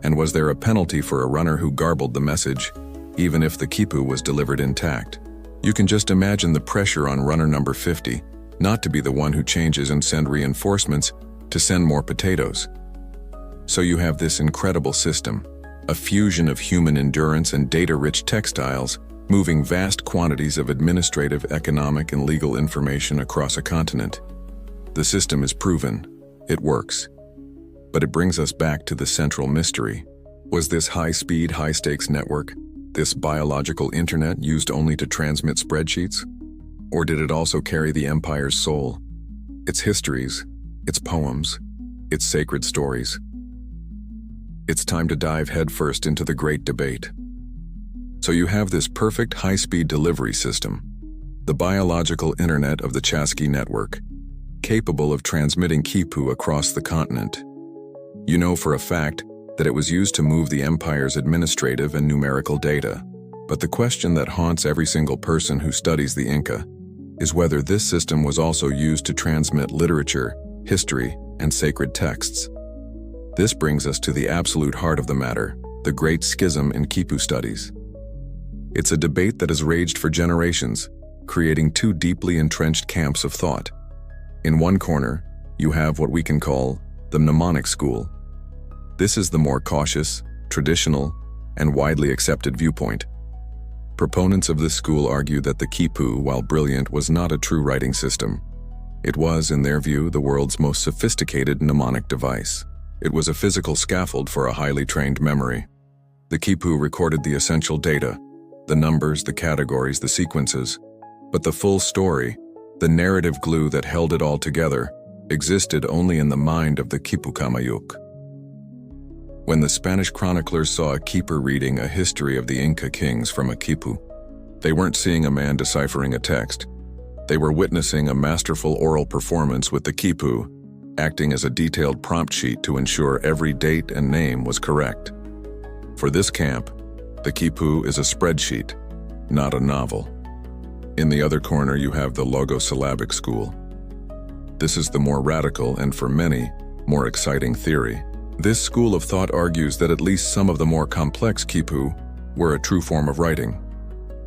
And was there a penalty for a runner who garbled the message, even if the Quipu was delivered intact? You can just imagine the pressure on runner number 50, not to be the one who changes and send reinforcements, to send more potatoes. So you have this incredible system, a fusion of human endurance and data-rich textiles, moving vast quantities of administrative, economic, and legal information across a continent. The system is proven. It works. But it brings us back to the central mystery. Was this high-speed, high-stakes network, this biological internet used only to transmit spreadsheets? Or did it also carry the empire's soul, its histories, its poems, its sacred stories? It's time to dive headfirst into the great debate. So you have this perfect high-speed delivery system, the biological internet of the chasqui network, capable of transmitting Quipu across the continent. You know for a fact that it was used to move the empire's administrative and numerical data. But the question that haunts every single person who studies the Inca is whether this system was also used to transmit literature, history, and sacred texts. This brings us to the absolute heart of the matter, the great schism in Quipu studies. It's a debate that has raged for generations, creating two deeply entrenched camps of thought. In one corner, you have what we can call the mnemonic school. This is the more cautious, traditional, and widely accepted viewpoint. Proponents of this school argue that the Quipu, while brilliant, was not a true writing system. It was, in their view, the world's most sophisticated mnemonic device. It was a physical scaffold for a highly trained memory. The Quipu recorded the essential data, the numbers, the categories, the sequences, but the full story, the narrative glue that held it all together, existed only in the mind of the Quipucamayuk. When the Spanish chroniclers saw a keeper reading a history of the Inca kings from a Quipu, they weren't seeing a man deciphering a text. They were witnessing a masterful oral performance with the Quipu, acting as a detailed prompt sheet to ensure every date and name was correct. For this camp, the Quipu is a spreadsheet, not a novel. In the other corner, you have the logosyllabic school. This is the more radical and, for many, more exciting theory. This school of thought argues that at least some of the more complex Quipu were a true form of writing.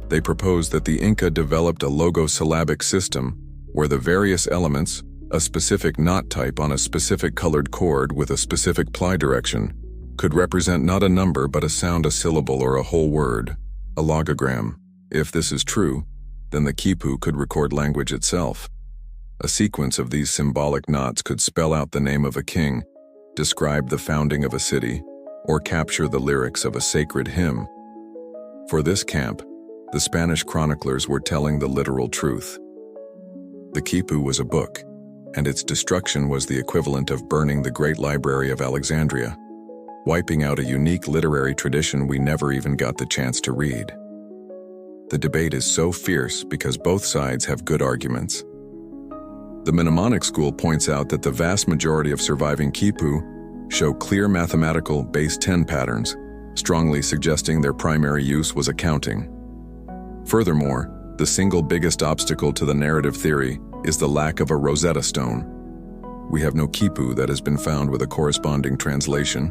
They propose that the Inca developed a logosyllabic system where the various elements, A specific knot type on a specific colored cord with a specific ply direction could represent not a number but a sound, a syllable, or a whole word, a logogram. If this is true, then the Quipu could record language itself. A sequence of these symbolic knots could spell out the name of a king, describe the founding of a city, or capture the lyrics of a sacred hymn. For this camp, the Spanish chroniclers were telling the literal truth. The Quipu was a book, and its destruction was the equivalent of burning the Great Library of Alexandria, wiping out a unique literary tradition we never even got the chance to read. The debate is so fierce because both sides have good arguments. The mnemonic school points out that the vast majority of surviving Quipu show clear mathematical base 10 patterns, strongly suggesting their primary use was accounting. Furthermore, the single biggest obstacle to the narrative theory is the lack of a Rosetta Stone. We have no Quipu that has been found with a corresponding translation,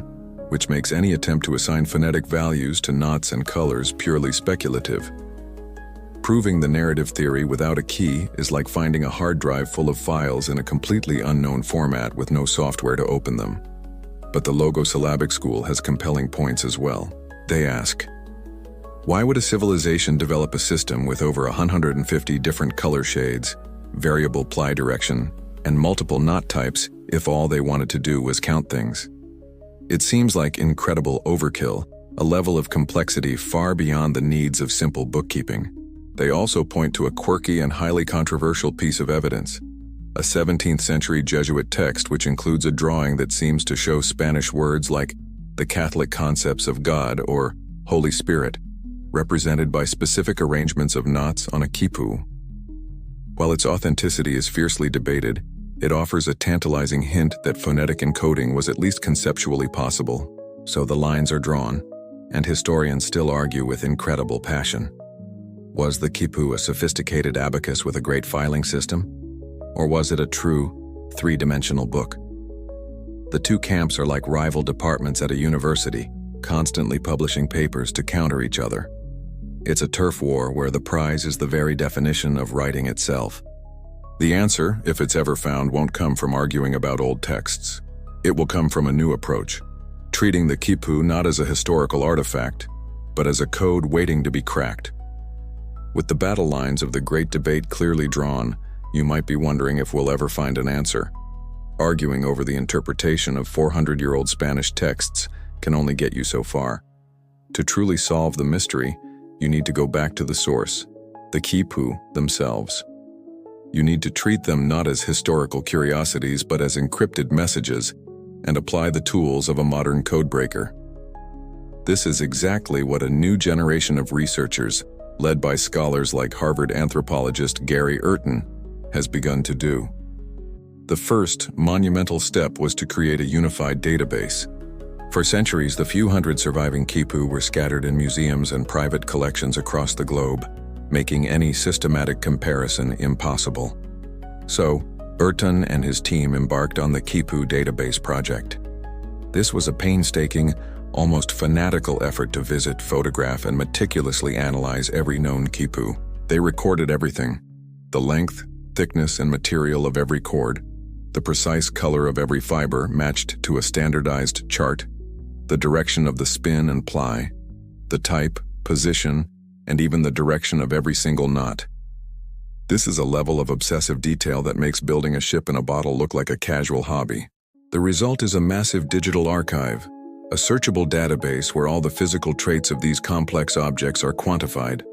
which makes any attempt to assign phonetic values to knots and colors purely speculative. Proving the narrative theory without a key is like finding a hard drive full of files in a completely unknown format with no software to open them. But the logosyllabic school has compelling points as well. They ask, why would a civilization develop a system with over 150 different color shades, variable ply direction, and multiple knot types if all they wanted to do was count things? It seems like incredible overkill, a level of complexity far beyond the needs of simple bookkeeping. They also point to a quirky and highly controversial piece of evidence, a 17th century Jesuit text which includes a drawing that seems to show Spanish words like the Catholic concepts of God or Holy Spirit, represented by specific arrangements of knots on a Quipu. While its authenticity is fiercely debated, it offers a tantalizing hint that phonetic encoding was at least conceptually possible, so the lines are drawn, and historians still argue with incredible passion. Was the Quipu a sophisticated abacus with a great filing system? Or was it a true, three-dimensional book? The two camps are like rival departments at a university, constantly publishing papers to counter each other. It's a turf war where the prize is the very definition of writing itself. The answer, if it's ever found, won't come from arguing about old texts. It will come from a new approach, treating the Quipu not as a historical artifact, but as a code waiting to be cracked. With the battle lines of the great debate clearly drawn, you might be wondering if we'll ever find an answer. Arguing over the interpretation of 400-year-old Spanish texts can only get you so far. To truly solve the mystery, you need to go back to the source, the Quipu themselves. You need to treat them not as historical curiosities but as encrypted messages and apply the tools of a modern codebreaker. This is exactly what a new generation of researchers, led by scholars like Harvard anthropologist Gary Urton, has begun to do. The first monumental step was to create a unified database. For centuries, the few hundred surviving Quipu were scattered in museums and private collections across the globe, making any systematic comparison impossible. So, Urton and his team embarked on the Quipu database project. This was a painstaking, almost fanatical effort to visit, photograph, and meticulously analyze every known Quipu. They recorded everything: the length, thickness, and material of every cord, the precise color of every fiber matched to a standardized chart, the direction of the spin and ply, the type, position, and even the direction of every single knot. This is a level of obsessive detail that makes building a ship in a bottle look like a casual hobby. The result is a massive digital archive, a searchable database where all the physical traits of these complex objects are quantified.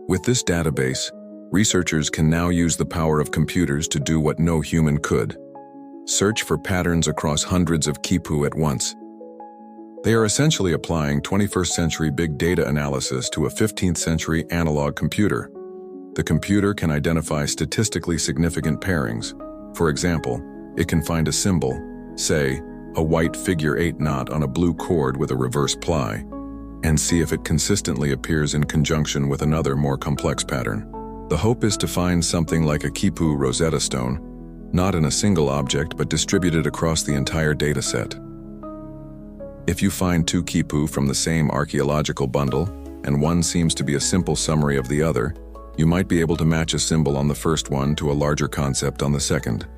With this database, researchers can now use the power of computers to do what no human could: search for patterns across hundreds of Quipu at once. They are essentially applying 21st century big data analysis to a 15th century analog computer. The computer can identify statistically significant pairings. For example, it can find a symbol, say, a white figure 8 knot on a blue cord with a reverse ply, and see if it consistently appears in conjunction with another more complex pattern. The hope is to find something like a Quipu Rosetta Stone, not in a single object but distributed across the entire dataset. If you find two Quipu from the same archaeological bundle, and one seems to be a simple summary of the other, you might be able to match a symbol on the first one to a larger concept on the second.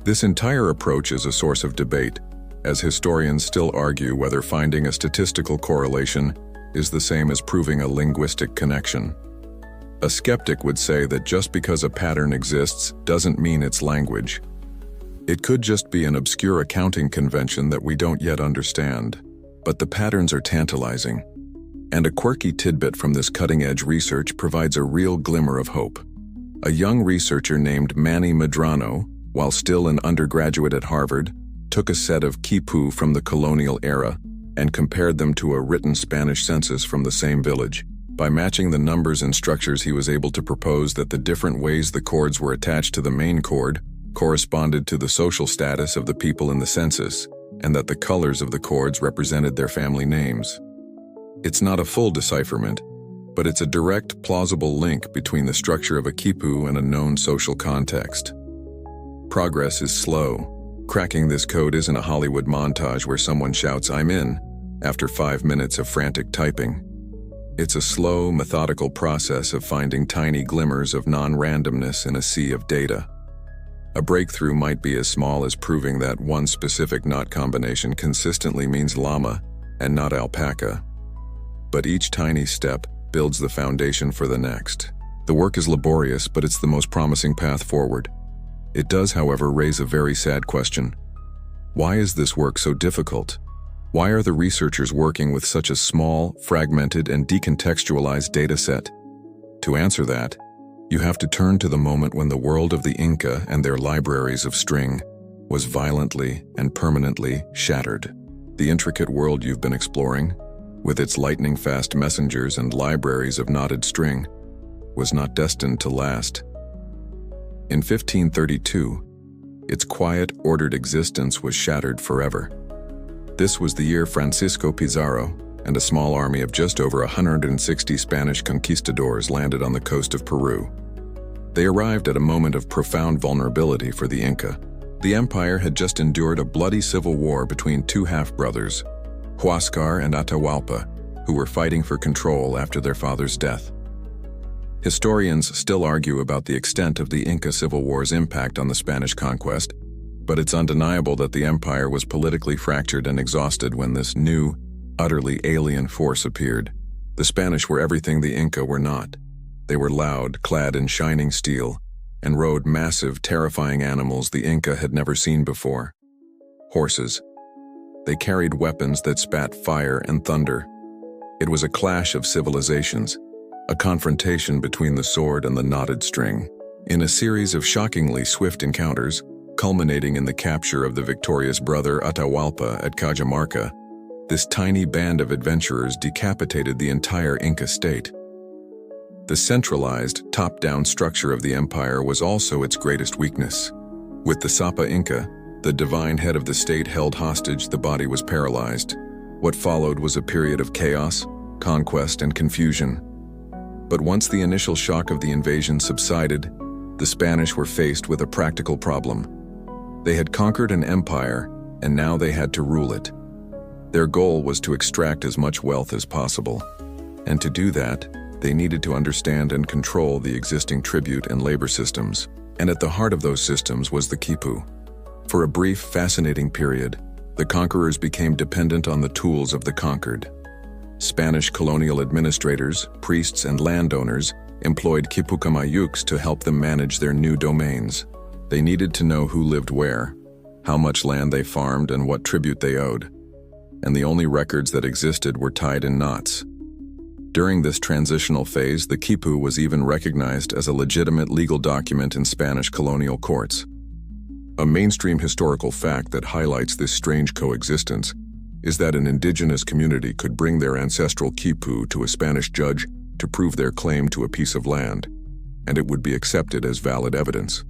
This entire approach is a source of debate, as historians still argue whether finding a statistical correlation is the same as proving a linguistic connection. A skeptic would say that just because a pattern exists doesn't mean it's language. It could just be an obscure accounting convention that we don't yet understand. But the patterns are tantalizing, and a quirky tidbit from this cutting-edge research provides a real glimmer of hope. A young researcher named Manny Medrano, while still an undergraduate at Harvard, took a set of Quipu from the colonial era and compared them to a written Spanish census from the same village. By matching the numbers and structures, he was able to propose that the different ways the cords were attached to the main cord corresponded to the social status of the people in the census, and that the colors of the cords represented their family names. It's not a full decipherment, but it's a direct, plausible link between the structure of a Quipu and a known social context. Progress is slow. Cracking this code isn't a Hollywood montage where someone shouts, "I'm in," after 5 minutes of frantic typing. It's a slow, methodical process of finding tiny glimmers of non-randomness in a sea of data. A breakthrough might be as small as proving that one specific knot combination consistently means llama and not alpaca. But each tiny step builds the foundation for the next. The work is laborious, but it's the most promising path forward. It does, however, raise a very sad question. Why is this work so difficult? Why are the researchers working with such a small, fragmented, and decontextualized data set? To answer that, you have to turn to the moment when the world of the Inca and their libraries of string was violently and permanently shattered. The intricate world you've been exploring, with its lightning-fast messengers and libraries of knotted string, was not destined to last. In 1532, its quiet, ordered existence was shattered forever. This was the year Francisco Pizarro and a small army of just over 160 Spanish conquistadors landed on the coast of Peru. They arrived at a moment of profound vulnerability for the Inca. The empire had just endured a bloody civil war between two half-brothers, Huáscar and Atahualpa, who were fighting for control after their father's death. Historians still argue about the extent of the Inca Civil War's impact on the Spanish conquest, but it's undeniable that the empire was politically fractured and exhausted when this new, utterly alien force appeared. The Spanish were everything the Inca were not. They were loud, clad in shining steel, and rode massive, terrifying animals the Inca had never seen before. Horses. They carried weapons that spat fire and thunder. It was a clash of civilizations, a confrontation between the sword and the knotted string. In a series of shockingly swift encounters, culminating in the capture of the victorious brother Atahualpa at Cajamarca, this tiny band of adventurers decapitated the entire Inca state. The centralized, top-down structure of the empire was also its greatest weakness. With the Sapa Inca, the divine head of the state, held hostage, the body was paralyzed. What followed was a period of chaos, conquest, and confusion. But once the initial shock of the invasion subsided, the Spanish were faced with a practical problem. They had conquered an empire, and now they had to rule it. Their goal was to extract as much wealth as possible. And to do that, they needed to understand and control the existing tribute and labor systems. And at the heart of those systems was the Quipu. For a brief, fascinating period, the conquerors became dependent on the tools of the conquered. Spanish colonial administrators, priests, and landowners employed Quipucamayucs to help them manage their new domains. They needed to know who lived where, how much land they farmed, and what tribute they owed. And the only records that existed were tied in knots. During this transitional phase, the Quipu was even recognized as a legitimate legal document in Spanish colonial courts. A mainstream historical fact that highlights this strange coexistence is that an indigenous community could bring their ancestral Quipu to a Spanish judge to prove their claim to a piece of land, and it would be accepted as valid evidence.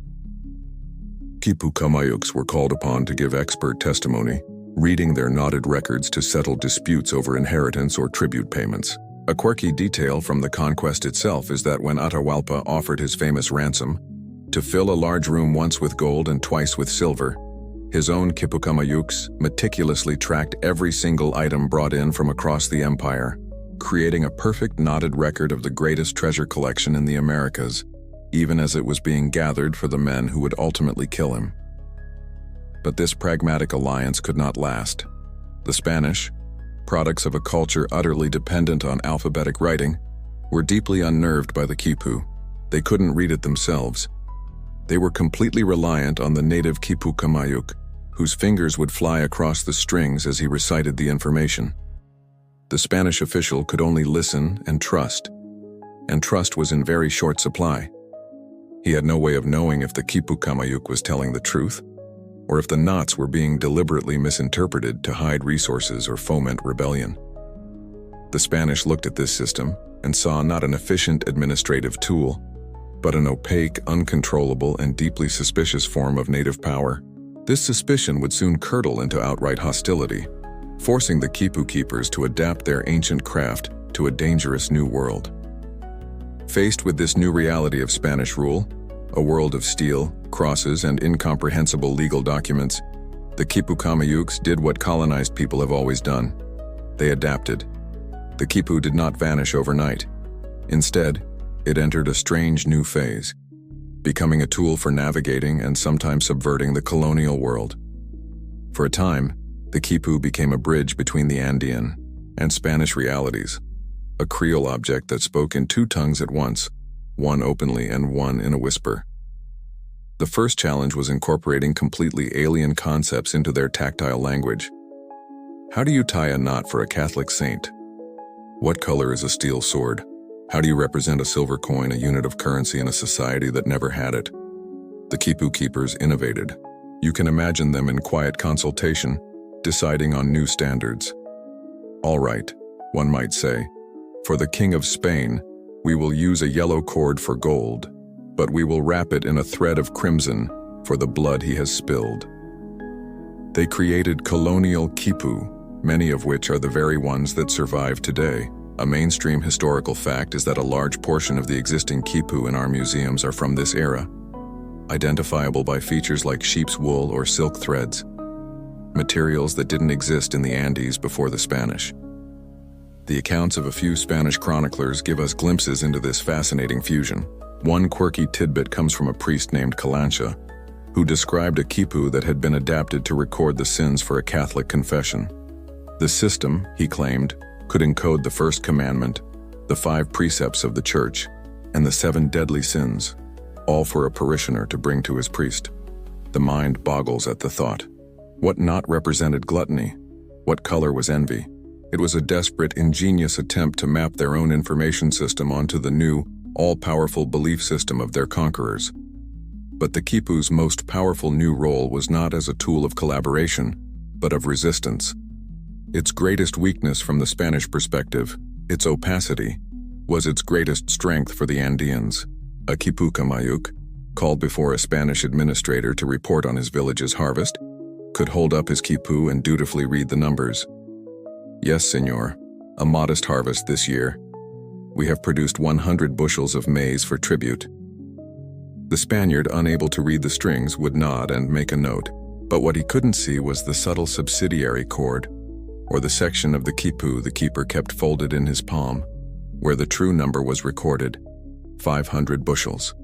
Quipucamayucs were called upon to give expert testimony, reading their knotted records to settle disputes over inheritance or tribute payments. A quirky detail from the conquest itself is that when Atahualpa offered his famous ransom, to fill a large room once with gold and twice with silver, his own Quipucamayucs meticulously tracked every single item brought in from across the empire, creating a perfect knotted record of the greatest treasure collection in the Americas, even as it was being gathered for the men who would ultimately kill him. But this pragmatic alliance could not last. The Spanish, products of a culture utterly dependent on alphabetic writing, were deeply unnerved by the Quipu. They couldn't read it themselves. They were completely reliant on the native Quipu Kamayuk, whose fingers would fly across the strings as he recited the information. The Spanish official could only listen and trust was in very short supply. He had no way of knowing if the Quipu Kamayuk was telling the truth, or if the knots were being deliberately misinterpreted to hide resources or foment rebellion. The Spanish looked at this system and saw not an efficient administrative tool, but an opaque, uncontrollable, and deeply suspicious form of native power. This suspicion would soon curdle into outright hostility, forcing the Quipu keepers to adapt their ancient craft to a dangerous new world. Faced with this new reality of Spanish rule, a world of steel, crosses, and incomprehensible legal documents, the Quipu Kamayuks did what colonized people have always done. They adapted. The Quipu did not vanish overnight. Instead, it entered a strange new phase, becoming a tool for navigating and sometimes subverting the colonial world. For a time, the Quipu became a bridge between the Andean and Spanish realities, a Creole object that spoke in two tongues at once, one openly and one in a whisper. The first challenge was incorporating completely alien concepts into their tactile language. How do you tie a knot for a Catholic saint? What color is a steel sword? How do you represent a silver coin, a unit of currency in a society that never had it? The Quipu keepers innovated. You can imagine them in quiet consultation, deciding on new standards. All right, one might say, for the King of Spain, we will use a yellow cord for gold, but we will wrap it in a thread of crimson for the blood he has spilled. They created colonial Quipu, many of which are the very ones that survive today. A mainstream historical fact is that a large portion of the existing Quipu in our museums are from this era, identifiable by features like sheep's wool or silk threads, materials that didn't exist in the Andes before the Spanish. The accounts of a few Spanish chroniclers give us glimpses into this fascinating fusion. One quirky tidbit comes from a priest named Calancha, who described a Quipu that had been adapted to record the sins for a Catholic confession. The system, he claimed, could encode the first commandment, the 5 precepts of the church, and the 7 deadly sins, all for a parishioner to bring to his priest. The mind boggles at the thought. What knot represented gluttony? What color was envy? It was a desperate, ingenious attempt to map their own information system onto the new, all-powerful belief system of their conquerors. But the Quipu's most powerful new role was not as a tool of collaboration, but of resistance. Its greatest weakness from the Spanish perspective, its opacity, was its greatest strength for the Andeans. A Quipu Kamayuk, called before a Spanish administrator to report on his village's harvest, could hold up his Quipu and dutifully read the numbers. Yes, senor, a modest harvest this year. We have produced 100 bushels of maize for tribute. The Spaniard, unable to read the strings, would nod and make a note, but what he couldn't see was the subtle subsidiary cord, or the section of the Quipu the keeper kept folded in his palm, where the true number was recorded, 500 bushels.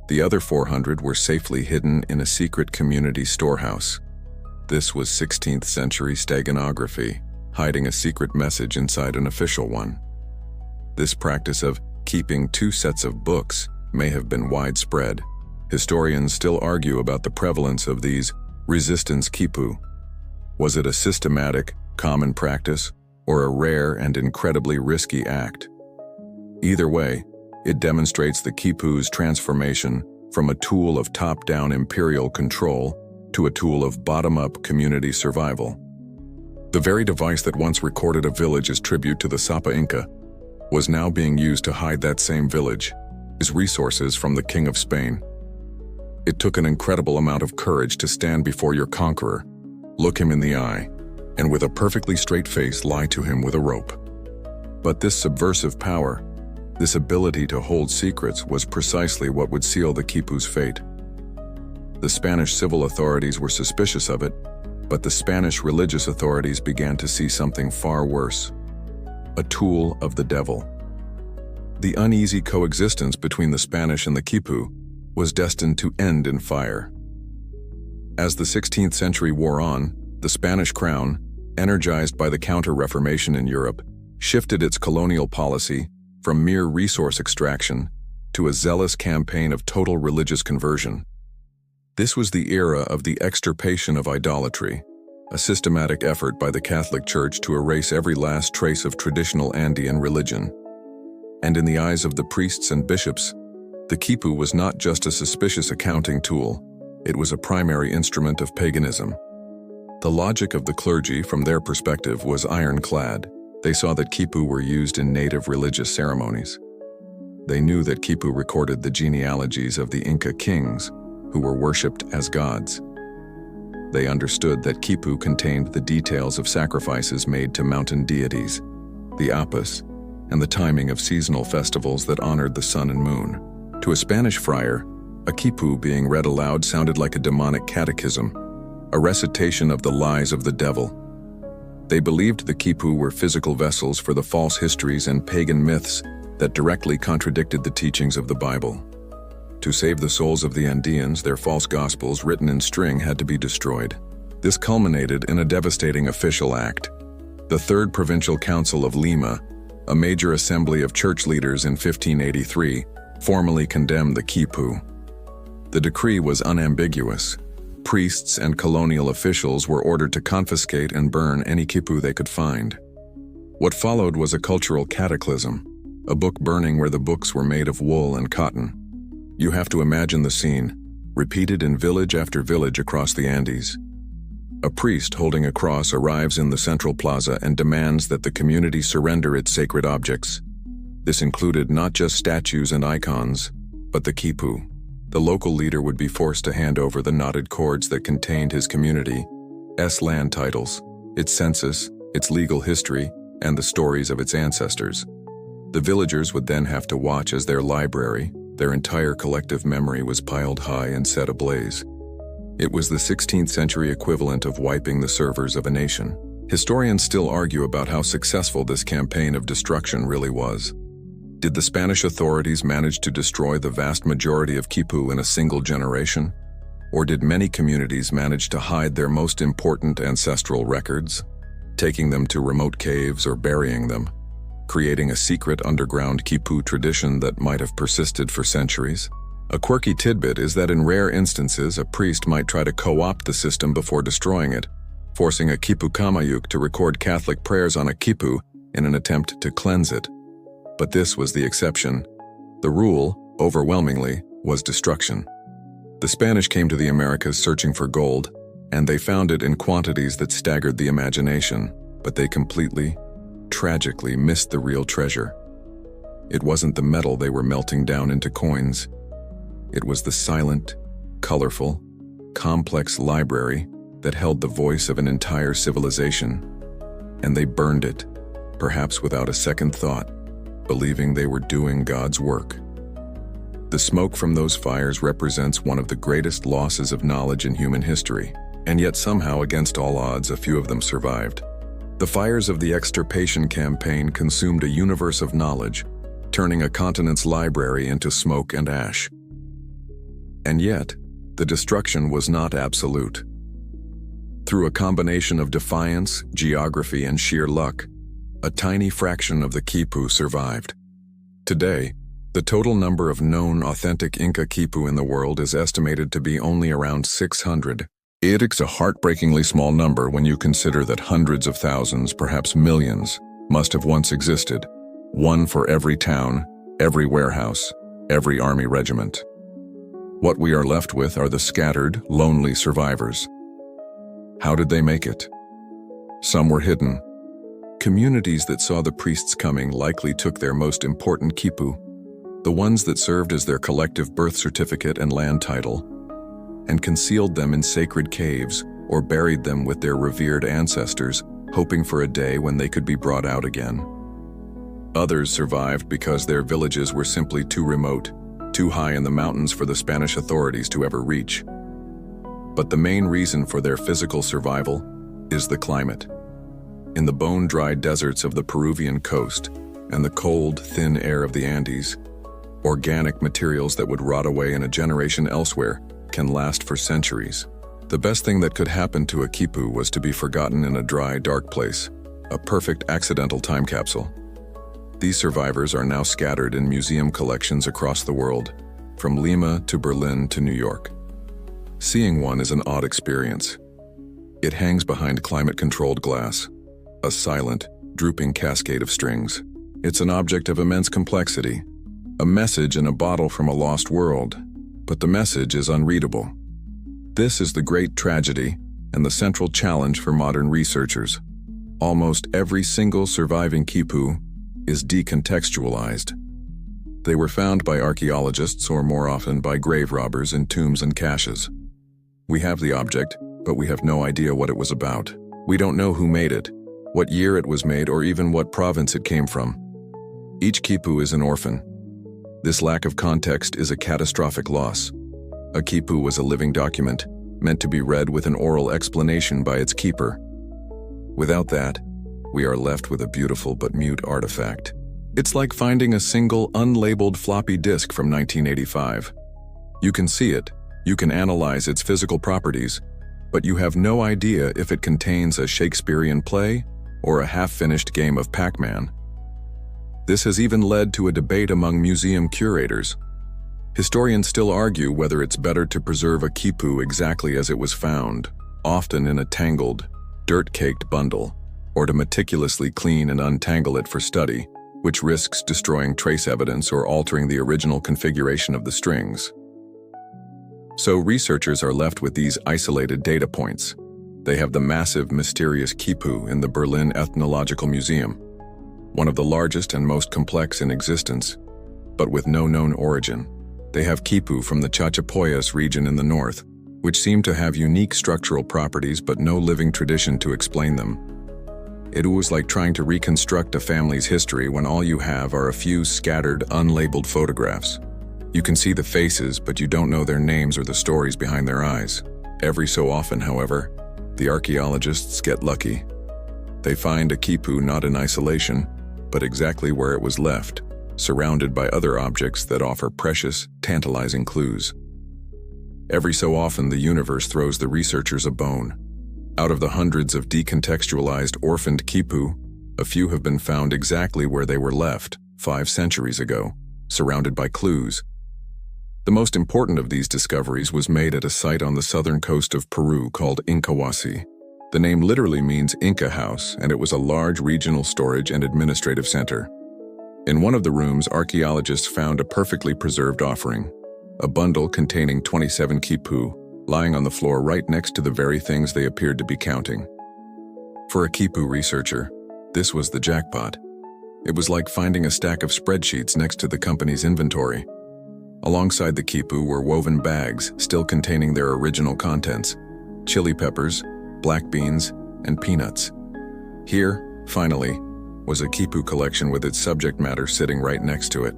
The other 400 were safely hidden in a secret community storehouse. This was 16th century steganography, hiding a secret message inside an official one. This practice of keeping 2 sets of books may have been widespread. Historians still argue about the prevalence of these resistance Quipu. Was it a systematic, common practice, or a rare and incredibly risky act? Either way, it demonstrates the Quipu's transformation from a tool of top-down imperial control to a tool of bottom-up community survival. The very device that once recorded a village as tribute to the Sapa Inca was now being used to hide that same village, his resources from the King of Spain. It took an incredible amount of courage to stand before your conqueror, look him in the eye, and with a perfectly straight face lie to him with a rope. But this subversive power, this ability to hold secrets, was precisely what would seal the Quipu's fate. The Spanish civil authorities were suspicious of it, but the Spanish religious authorities began to see something far worse: a tool of the devil. The uneasy coexistence between the Spanish and the Quipu was destined to end in fire. As the 16th century wore on, the Spanish crown, energized by the Counter-Reformation in Europe, shifted its colonial policy from mere resource extraction to a zealous campaign of total religious conversion. This was the era of the extirpation of idolatry, a systematic effort by the Catholic Church to erase every last trace of traditional Andean religion. And in the eyes of the priests and bishops, the Quipu was not just a suspicious accounting tool, it was a primary instrument of paganism. The logic of the clergy, from their perspective, was ironclad. They saw that Quipu were used in native religious ceremonies. They knew that Quipu recorded the genealogies of the Inca kings, who were worshipped as gods. They understood that Quipu contained the details of sacrifices made to mountain deities, the apis, and the timing of seasonal festivals that honored the sun and moon. To a Spanish friar, a Quipu being read aloud sounded like a demonic catechism, a recitation of the lies of the devil. They believed the Quipu were physical vessels for the false histories and pagan myths that directly contradicted the teachings of the Bible. To save the souls of the Andeans, their false gospels written in string had to be destroyed. This culminated in a devastating official act. The Third Provincial Council of Lima, a major assembly of church leaders in 1583, formally condemned the Quipu. The decree was unambiguous. Priests and colonial officials were ordered to confiscate and burn any Quipu they could find. What followed was a cultural cataclysm, a book burning where the books were made of wool and cotton. You have to imagine the scene, repeated in village after village across the Andes. A priest holding a cross arrives in the central plaza and demands that the community surrender its sacred objects. This included not just statues and icons, but the Quipu. The local leader would be forced to hand over the knotted cords that contained his community's land titles, its census, its legal history, and the stories of its ancestors. The villagers would then have to watch as their library, their entire collective memory, was piled high and set ablaze. It was the 16th century equivalent of wiping the servers of a nation. Historians still argue about how successful this campaign of destruction really was. Did the Spanish authorities manage to destroy the vast majority of Quipu in a single generation? Or did many communities manage to hide their most important ancestral records, taking them to remote caves or burying them, creating a secret underground Quipu tradition that might have persisted for centuries? A quirky tidbit is that in rare instances, a priest might try to co-opt the system before destroying it, forcing a Quipu Kamayuk to record Catholic prayers on a Quipu in an attempt to cleanse it. But this was the exception. The rule, overwhelmingly, was destruction. The Spanish came to the Americas searching for gold, and they found it in quantities that staggered the imagination, but they completely, tragically missed the real treasure. It wasn't the metal they were melting down into coins. It was the silent, colorful, complex library that held the voice of an entire civilization. And they burned it, perhaps without a second thought, believing they were doing God's work. The smoke from those fires represents one of the greatest losses of knowledge in human history, and yet somehow, against all odds, a few of them survived. The fires of the extirpation campaign consumed a universe of knowledge, turning a continent's library into smoke and ash. And yet, the destruction was not absolute. Through a combination of defiance, geography, and sheer luck, a tiny fraction of the Quipu survived. Today, the total number of known authentic Inca Quipu in the world is estimated to be only around 600. It's a heartbreakingly small number when you consider that hundreds of thousands, perhaps millions, must have once existed. One for every town, every warehouse, every army regiment. What we are left with are the scattered, lonely survivors. How did they make it? Some were hidden. Communities that saw the priests coming likely took their most important Quipu, the ones that served as their collective birth certificate and land title, and concealed them in sacred caves or buried them with their revered ancestors, hoping for a day when they could be brought out again. Others survived because their villages were simply too remote, too high in the mountains for the Spanish authorities to ever reach. But the main reason for their physical survival is the climate. In the bone-dry deserts of the Peruvian coast and the cold, thin air of the Andes, organic materials that would rot away in a generation elsewhere can last for centuries. The best thing that could happen to a Quipu was to be forgotten in a dry, dark place, a perfect accidental time capsule. These survivors are now scattered in museum collections across the world, from Lima to Berlin to New York. Seeing one is an odd experience. It hangs behind climate-controlled glass, a silent, drooping cascade of strings. It's an object of immense complexity, a message in a bottle from a lost world, but the message is unreadable. This is the great tragedy and the central challenge for modern researchers. Almost every single surviving Quipu is decontextualized. They were found by archaeologists or more often by grave robbers in tombs and caches. We have the object, but we have no idea what it was about. We don't know who made it, what year it was made, or even what province it came from. Each Quipu is an orphan. This lack of context is a catastrophic loss. A Quipu was a living document, meant to be read with an oral explanation by its keeper. Without that, we are left with a beautiful but mute artifact. It's like finding a single unlabeled floppy disk from 1985. You can see it, you can analyze its physical properties, but you have no idea if it contains a Shakespearean play or a half-finished game of Pac-Man. This has even led to a debate among museum curators. Historians still argue whether it's better to preserve a Quipu exactly as it was found, often in a tangled, dirt-caked bundle, or to meticulously clean and untangle it for study, which risks destroying trace evidence or altering the original configuration of the strings. So researchers are left with these isolated data points. They have the massive, mysterious Quipu in the Berlin Ethnological Museum, one of the largest and most complex in existence, but with no known origin. They have Quipu from the Chachapoyas region in the north, which seem to have unique structural properties but no living tradition to explain them. It was like trying to reconstruct a family's history when all you have are a few scattered, unlabeled photographs. You can see the faces, but you don't know their names or the stories behind their eyes. Every so often, however, the archaeologists get lucky. They find a Quipu not in isolation, but exactly where it was left, surrounded by other objects that offer precious, tantalizing clues. Every so often, the universe throws the researchers a bone. Out of the hundreds of decontextualized orphaned Quipu, a few have been found exactly where they were left 5 centuries ago, surrounded by clues. The most important of these discoveries was made at a site on the southern coast of Peru called Incahuasi. The name literally means Inca house, and it was a large regional storage and administrative center. In one of the rooms, archaeologists found a perfectly preserved offering, a bundle containing 27 Quipu, lying on the floor right next to the very things they appeared to be counting. For a Quipu researcher, this was the jackpot. It was like finding a stack of spreadsheets next to the company's inventory. Alongside the Quipu were woven bags still containing their original contents: chili peppers, black beans, and peanuts. Here, finally, was a Quipu collection with its subject matter sitting right next to it.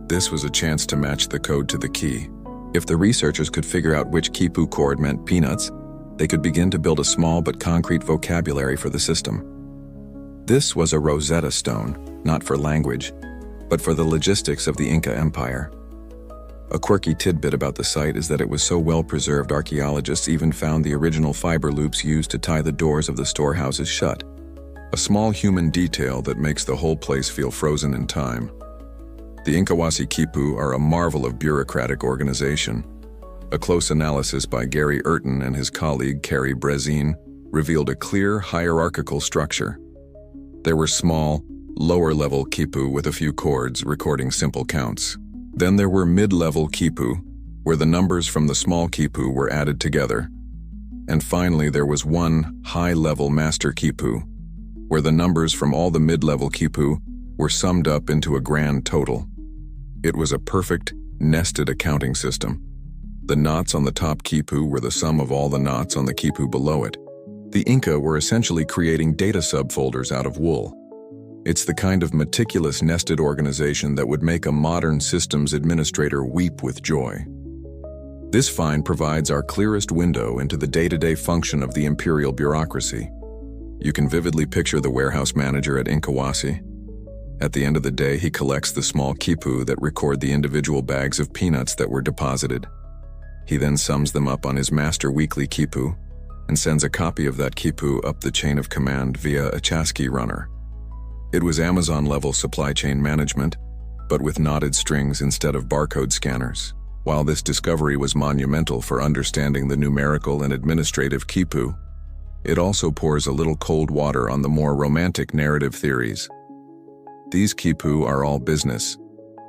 This was a chance to match the code to the key. If the researchers could figure out which Quipu chord meant peanuts, they could begin to build a small but concrete vocabulary for the system. This was a Rosetta Stone, not for language, but for the logistics of the Inca Empire. A quirky tidbit about the site is that it was so well preserved, archaeologists even found the original fiber loops used to tie the doors of the storehouses shut. A small human detail that makes the whole place feel frozen in time. The Incahuasi Quipu are a marvel of bureaucratic organization. A close analysis by Gary Urton and his colleague Carrie Brezine revealed a clear hierarchical structure. There were small, lower-level Quipu with a few chords recording simple counts. Then there were mid-level Quipu, where the numbers from the small Quipu were added together. And finally, there was one high-level master Quipu, where the numbers from all the mid-level Quipu were summed up into a grand total. It was a perfect, nested accounting system. The knots on the top Quipu were the sum of all the knots on the Quipu below it. The Inca were essentially creating data subfolders out of wool. It's the kind of meticulous nested organization that would make a modern systems administrator weep with joy. This find provides our clearest window into the day-to-day function of the imperial bureaucracy. You can vividly picture the warehouse manager at Incahuasi. At the end of the day, he collects the small Quipu that record the individual bags of peanuts that were deposited. He then sums them up on his master weekly Quipu and sends a copy of that Quipu up the chain of command via a chassis runner. It was Amazon-level supply chain management, but with knotted strings instead of barcode scanners. While this discovery was monumental for understanding the numerical and administrative Quipu, it also pours a little cold water on the more romantic narrative theories. These Quipu are all business.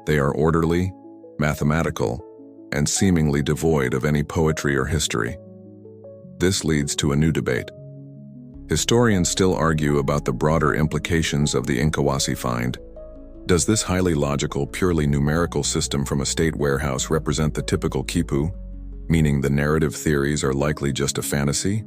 They are orderly, mathematical, and seemingly devoid of any poetry or history. This leads to a new debate. Historians still argue about the broader implications of the Incahuasi find. Does this highly logical, purely numerical system from a state warehouse represent the typical Quipu, meaning the narrative theories are likely just a fantasy?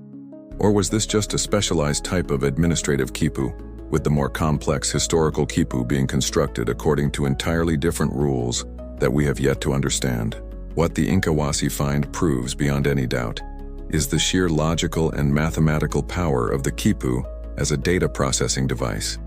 Or was this just a specialized type of administrative Quipu, with the more complex historical Quipu being constructed according to entirely different rules that we have yet to understand? What the Incahuasi find proves beyond any doubt is the sheer logical and mathematical power of the Quipu as a data processing device.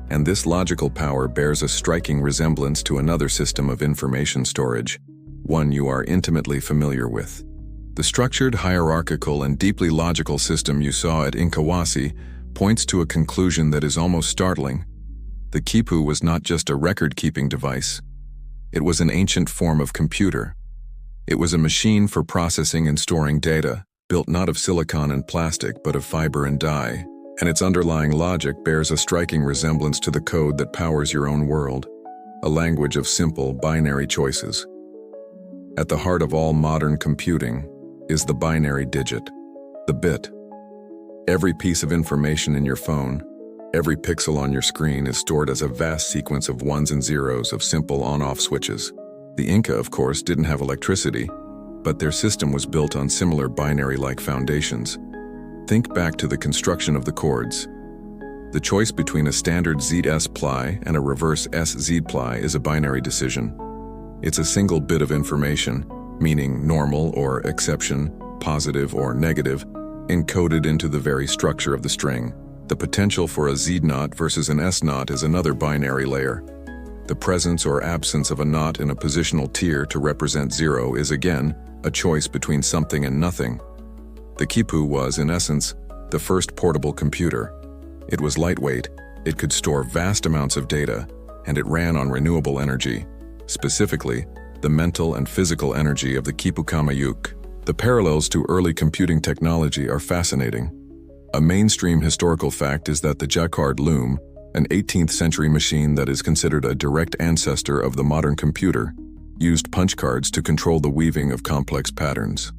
And this logical power bears a striking resemblance to another system of information storage, one you are intimately familiar with. The structured, hierarchical, and deeply logical system you saw at Incahuasi points to a conclusion that is almost startling. The Quipu was not just a record-keeping device. It was an ancient form of computer. It was a machine for processing and storing data, built not of silicon and plastic but of fiber and dye, and its underlying logic bears a striking resemblance to the code that powers your own world, a language of simple, binary choices. At the heart of all modern computing is the binary digit, the bit. Every piece of information in your phone, every pixel on your screen is stored as a vast sequence of ones and zeros of simple on-off switches. The Inca, of course, didn't have electricity, but their system was built on similar binary-like foundations. Think back to the construction of the chords. The choice between a standard ZS ply and a reverse SZ ply is a binary decision. It's a single bit of information, meaning normal or exception, positive or negative, encoded into the very structure of the string. The potential for a Z knot versus an S knot is another binary layer. The presence or absence of a knot in a positional tier to represent 0 is again a choice between something and nothing. The Quipu was, in essence, the first portable computer. It was lightweight, it could store vast amounts of data, and it ran on renewable energy, specifically, the mental and physical energy of the Quipu Kamayuk. The parallels to early computing technology are fascinating. A mainstream historical fact is that the Jacquard loom, an 18th century machine that is considered a direct ancestor of the modern computer, used punch cards to control the weaving of complex patterns.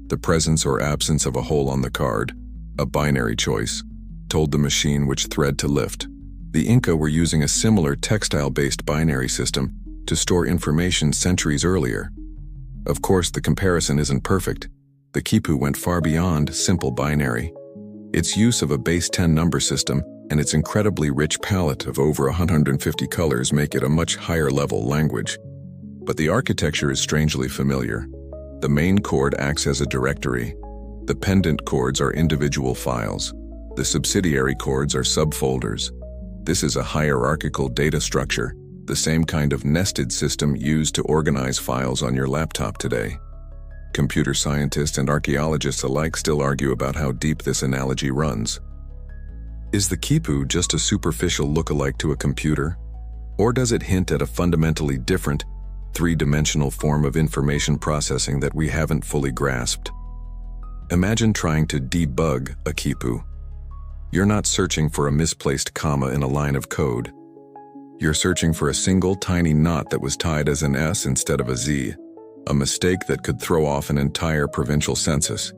The presence or absence of a hole on the card, a binary choice, told the machine which thread to lift. The Inca were using a similar textile-based binary system to store information centuries earlier. Of course, the comparison isn't perfect. The Quipu went far beyond simple binary. Its use of a base 10 number system and its incredibly rich palette of over 150 colors make it a much higher-level language. But the architecture is strangely familiar. The main chord acts as a directory. The pendant chords are individual files. The subsidiary chords are subfolders. This is a hierarchical data structure, the same kind of nested system used to organize files on your laptop today. Computer scientists and archaeologists alike still argue about how deep this analogy runs. Is the Quipu just a superficial look-alike to a computer? Or does it hint at a fundamentally different, three-dimensional form of information processing that we haven't fully grasped? Imagine trying to debug a Quipu. You're not searching for a misplaced comma in a line of code. You're searching for a single tiny knot that was tied as an S instead of a Z, a mistake that could throw off an entire provincial census.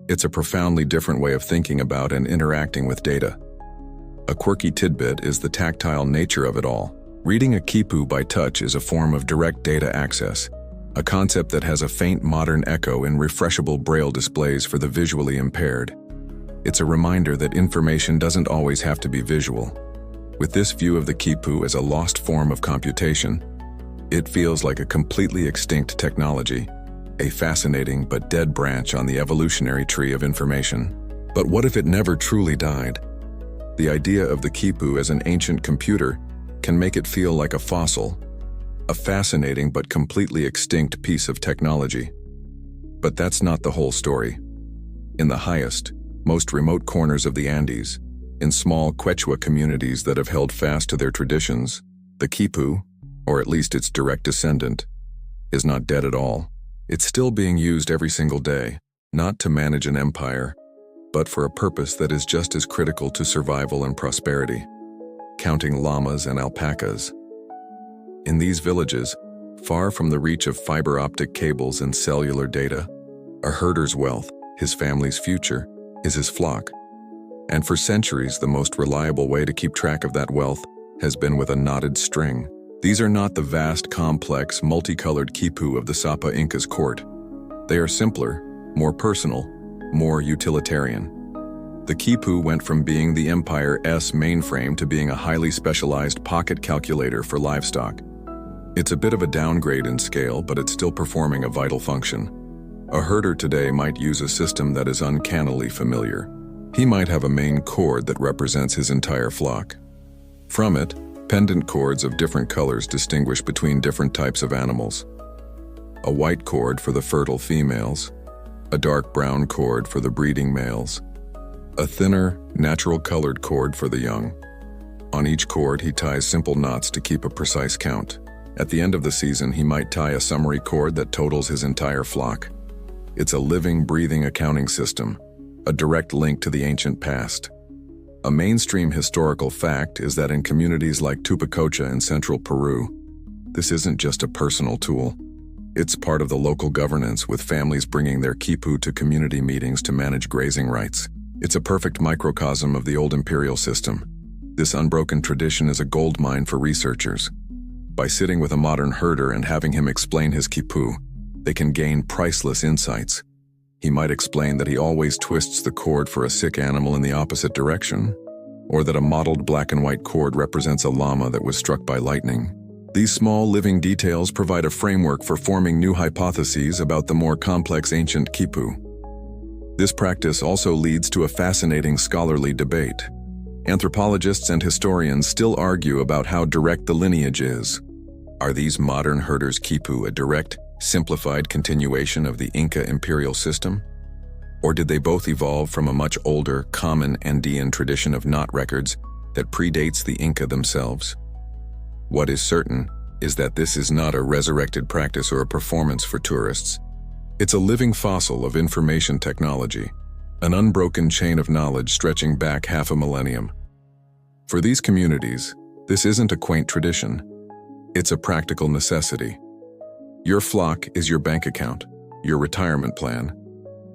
It's a profoundly different way of thinking about and interacting with data. A quirky tidbit is the tactile nature of it all. Reading a Quipu by touch is a form of direct data access, a concept that has a faint modern echo in refreshable braille displays for the visually impaired. It's a reminder that information doesn't always have to be visual. With this view of the Quipu as a lost form of computation, it feels like a completely extinct technology, a fascinating but dead branch on the evolutionary tree of information. But what if it never truly died? The idea of the Quipu as an ancient computer can make it feel like a fossil, a fascinating but completely extinct piece of technology. But that's not the whole story. In the highest, most remote corners of the Andes, in small Quechua communities that have held fast to their traditions, the Quipu, or at least its direct descendant, is not dead at all. It's still being used every single day, not to manage an empire, but for a purpose that is just as critical to survival and prosperity: counting llamas and alpacas. In these villages, far from the reach of fiber optic cables and cellular data, a herder's wealth, his family's future, is his flock. And for centuries, the most reliable way to keep track of that wealth has been with a knotted string. These are not the vast, complex, multicolored Quipu of the Sapa Inca's court. They are simpler, more personal, more utilitarian. The Quipu went from being the empire's mainframe to being a highly specialized pocket calculator for livestock. It's a bit of a downgrade in scale, but it's still performing a vital function. A herder today might use a system that is uncannily familiar. He might have a main cord that represents his entire flock. From it, pendant cords of different colors distinguish between different types of animals. A white cord for the fertile females, a dark brown cord for the breeding males, a thinner, natural-colored cord for the young. On each cord, he ties simple knots to keep a precise count. At the end of the season, he might tie a summary cord that totals his entire flock. It's a living, breathing accounting system, a direct link to the ancient past. A mainstream historical fact is that in communities like Tupacocha in central Peru, this isn't just a personal tool. It's part of the local governance, with families bringing their Quipu to community meetings to manage grazing rights. It's a perfect microcosm of the old imperial system. This unbroken tradition is a goldmine for researchers. By sitting with a modern herder and having him explain his Quipu, they can gain priceless insights. He might explain that he always twists the cord for a sick animal in the opposite direction, or that a mottled black and white cord represents a llama that was struck by lightning. These small living details provide a framework for forming new hypotheses about the more complex ancient Quipu. This practice also leads to a fascinating scholarly debate. Anthropologists and historians still argue about how direct the lineage is. Are these modern herders' Quipu a direct, simplified continuation of the Inca imperial system? Or did they both evolve from a much older, common Andean tradition of knot records that predates the Inca themselves? What is certain is that this is not a resurrected practice or a performance for tourists. It's a living fossil of information technology, an unbroken chain of knowledge stretching back half a millennium. For these communities, this isn't a quaint tradition. It's a practical necessity. Your flock is your bank account, your retirement plan,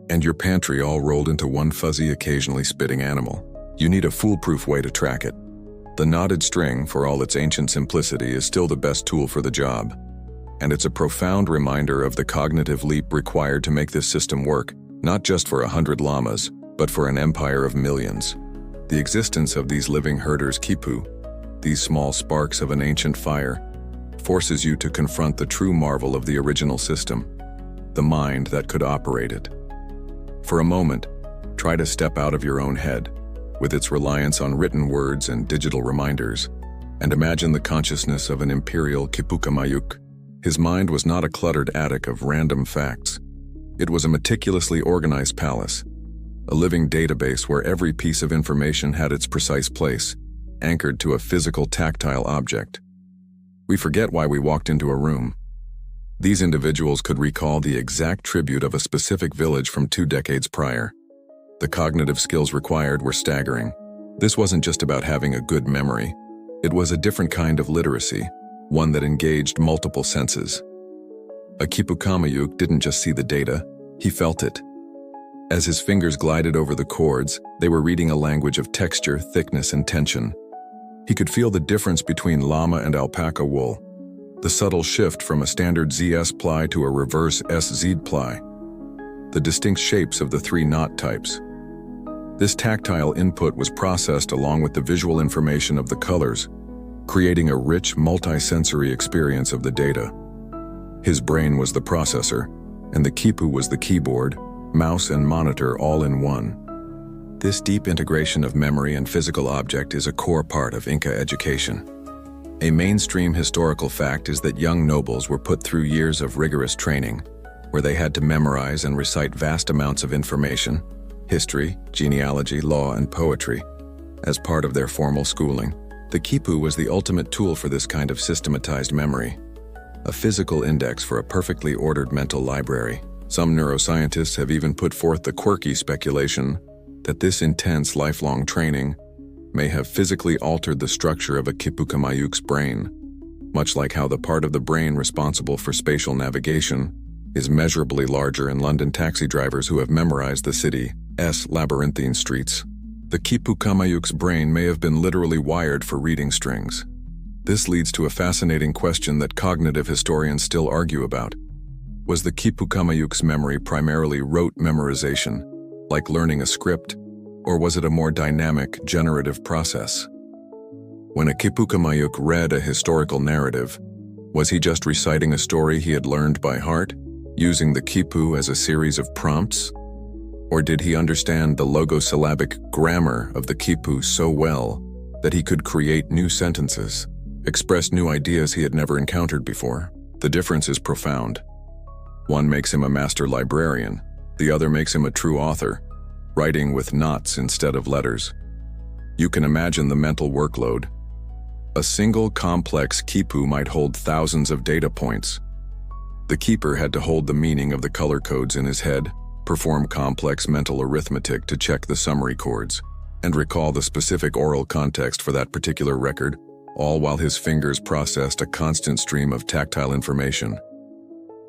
and your pantry all rolled into one fuzzy, occasionally spitting animal. You need a foolproof way to track it. The knotted string, for all its ancient simplicity, is still the best tool for the job. And it's a profound reminder of the cognitive leap required to make this system work, not just for 100 llamas, but for an empire of millions. The existence of these living herders' Quipu, these small sparks of an ancient fire, forces you to confront the true marvel of the original system, the mind that could operate it. For a moment, try to step out of your own head, with its reliance on written words and digital reminders, and imagine the consciousness of an imperial Quipucamayuk. His mind was not a cluttered attic of random facts. It was a meticulously organized palace, a living database where every piece of information had its precise place, anchored to a physical, tactile object. We forget why we walked into a room. These individuals could recall the exact tribute of a specific village from 2 decades prior. The cognitive skills required were staggering. This wasn't just about having a good memory. It was a different kind of literacy, one that engaged multiple senses. A Quipucamayuk didn't just see the data, he felt it. As his fingers glided over the chords, they were reading a language of texture, thickness, and tension. He could feel the difference between llama and alpaca wool, the subtle shift from a standard ZS ply to a reverse SZ ply, the distinct shapes of the 3 knot types. This tactile input was processed along with the visual information of the colors, creating a rich, multi-sensory experience of the data. His brain was the processor, and the Quipu was the keyboard, mouse, and monitor all in one. This deep integration of memory and physical object is a core part of Inca education. A mainstream historical fact is that young nobles were put through years of rigorous training, where they had to memorize and recite vast amounts of information, history, genealogy, law, and poetry, as part of their formal schooling. The Quipu was the ultimate tool for this kind of systematized memory, a physical index for a perfectly ordered mental library. Some neuroscientists have even put forth the quirky speculation that this intense lifelong training may have physically altered the structure of a Quipucamayuc's brain, much like how the part of the brain responsible for spatial navigation is measurably larger in London taxi drivers who have memorized the city's labyrinthine streets. The Quipucamayuc's brain may have been literally wired for reading strings. This leads to a fascinating question that cognitive historians still argue about. Was the Quipucamayuc's memory primarily rote memorization, like learning a script, or was it a more dynamic, generative process? When a Quipucamayuc read a historical narrative, was he just reciting a story he had learned by heart, using the Quipu as a series of prompts? Or did he understand the logosyllabic grammar of the Quipu so well that he could create new sentences, express new ideas he had never encountered before? The difference is profound. One makes him a master librarian, the other makes him a true author, writing with knots instead of letters. You can imagine the mental workload. A single complex Quipu might hold thousands of data points. The keeper had to hold the meaning of the color codes in his head, perform complex mental arithmetic to check the summary chords, and recall the specific oral context for that particular record, all while his fingers processed a constant stream of tactile information.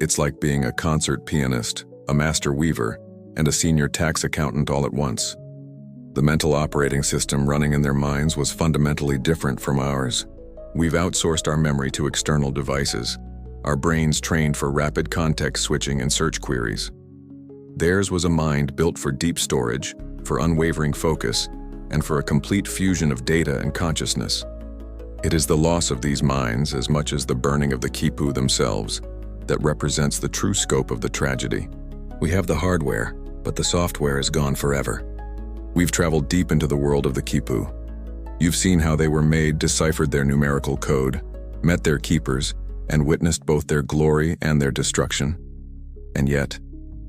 It's like being a concert pianist, a master weaver, and a senior tax accountant all at once. The mental operating system running in their minds was fundamentally different from ours. We've outsourced our memory to external devices, our brains trained for rapid context switching and search queries. Theirs was a mind built for deep storage, for unwavering focus, and for a complete fusion of data and consciousness. It is the loss of these minds, as much as the burning of the Quipu themselves, that represents the true scope of the tragedy. We have the hardware, but the software is gone forever. We've traveled deep into the world of the Quipu. You've seen how they were made, deciphered their numerical code, met their keepers, and witnessed both their glory and their destruction. And yet,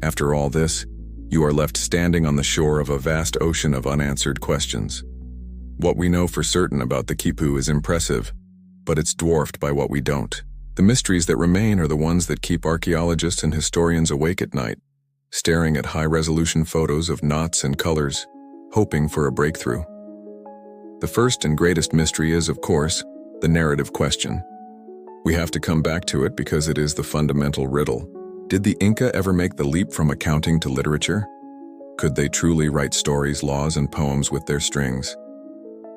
after all this, you are left standing on the shore of a vast ocean of unanswered questions. What we know for certain about the Quipu is impressive, but it's dwarfed by what we don't. The mysteries that remain are the ones that keep archaeologists and historians awake at night, staring at high-resolution photos of knots and colors, hoping for a breakthrough. The first and greatest mystery is, of course, the narrative question. We have to come back to it because it is the fundamental riddle. Did the Inca ever make the leap from accounting to literature? Could they truly write stories, laws, and poems with their strings?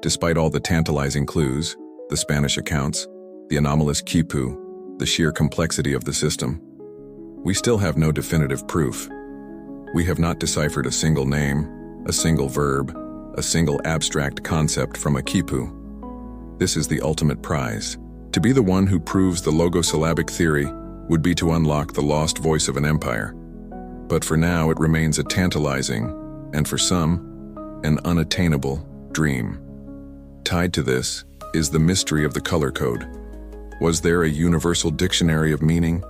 Despite all the tantalizing clues, the Spanish accounts, the anomalous Quipu, the sheer complexity of the system, we still have no definitive proof. We have not deciphered a single name, a single verb, a single abstract concept from a Quipu. This is the ultimate prize. To be the one who proves the logosyllabic theory would be to unlock the lost voice of an empire. But for now, it remains a tantalizing, and for some, an unattainable dream. Tied to this is the mystery of the color code. Was there a universal dictionary of meaning,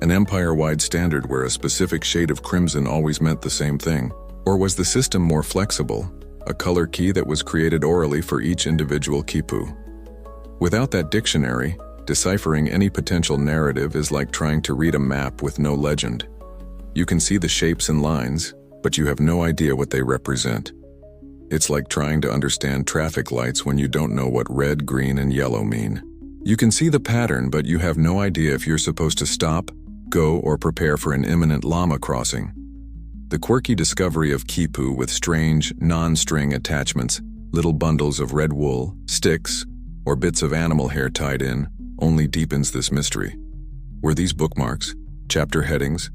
an empire-wide standard where a specific shade of crimson always meant the same thing? Or was the system more flexible, a color key that was created orally for each individual Quipu? Without that dictionary, deciphering any potential narrative is like trying to read a map with no legend. You can see the shapes and lines, but you have no idea what they represent. It's like trying to understand traffic lights when you don't know what red, green, and yellow mean. You can see the pattern, but you have no idea if you're supposed to stop, go, or prepare for an imminent llama crossing. The quirky discovery of Quipu with strange, non-string attachments, little bundles of red wool, sticks, or bits of animal hair tied in, only deepens this mystery. Were these bookmarks, chapter headings,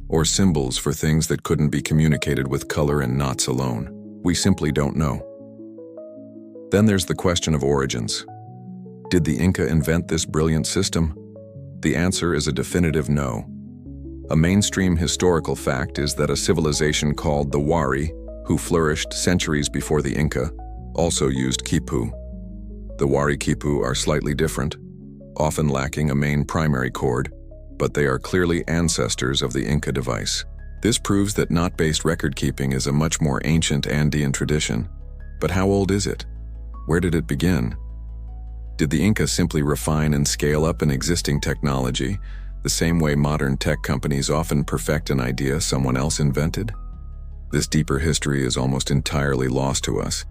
or symbols for things that couldn't be communicated with color and knots alone? We simply don't know. Then there's the question of origins. Did the Inca invent this brilliant system? The answer is a definitive no. A mainstream historical fact is that a civilization called the Wari, who flourished centuries before the Inca, also used Quipu. The Wari Quipu are slightly different, often lacking a main primary chord, but they are clearly ancestors of the Inca device. This proves that knot-based record-keeping is a much more ancient Andean tradition. But how old is it? Where did it begin? Did the Inca simply refine and scale up an existing technology, the same way modern tech companies often perfect an idea someone else invented? This deeper history is almost entirely lost to us,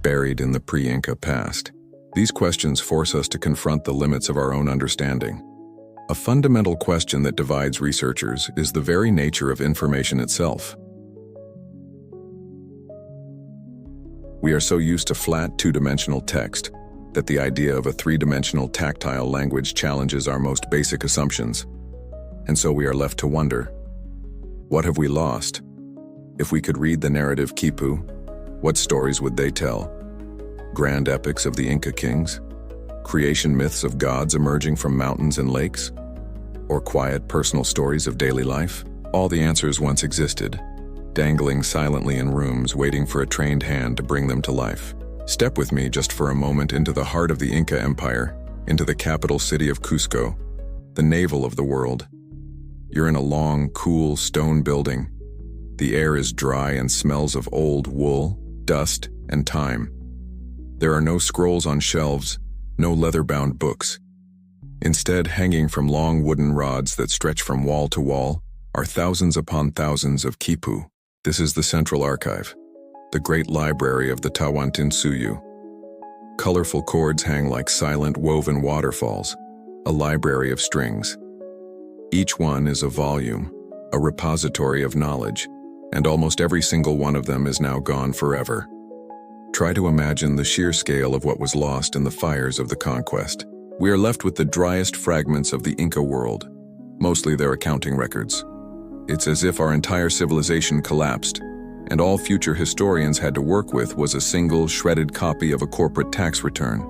buried in the pre-Inca past. These questions force us to confront the limits of our own understanding. A fundamental question that divides researchers is the very nature of information itself. We are so used to flat, two-dimensional text that the idea of a three-dimensional tactile language challenges our most basic assumptions. And so we are left to wonder, what have we lost? If we could read the narrative Quipu, what stories would they tell? Grand epics of the Inca kings? Creation myths of gods emerging from mountains and lakes? Or quiet, personal stories of daily life? All the answers once existed, dangling silently in rooms waiting for a trained hand to bring them to life. Step with me just for a moment into the heart of the Inca Empire, into the capital city of Cusco, the navel of the world. You're in a long, cool stone building. The air is dry and smells of old wool, dust, and time. There are no scrolls on shelves, no leather-bound books. Instead, hanging from long wooden rods that stretch from wall to wall, are thousands upon thousands of Quipu. This is the central archive, the great library of the Tawantinsuyu. Colorful cords hang like silent woven waterfalls, a library of strings. Each one is a volume, a repository of knowledge, and almost every single one of them is now gone forever. Try to imagine the sheer scale of what was lost in the fires of the conquest. We are left with the driest fragments of the Inca world, mostly their accounting records. It's as if our entire civilization collapsed, and all future historians had to work with was a single, shredded copy of a corporate tax return.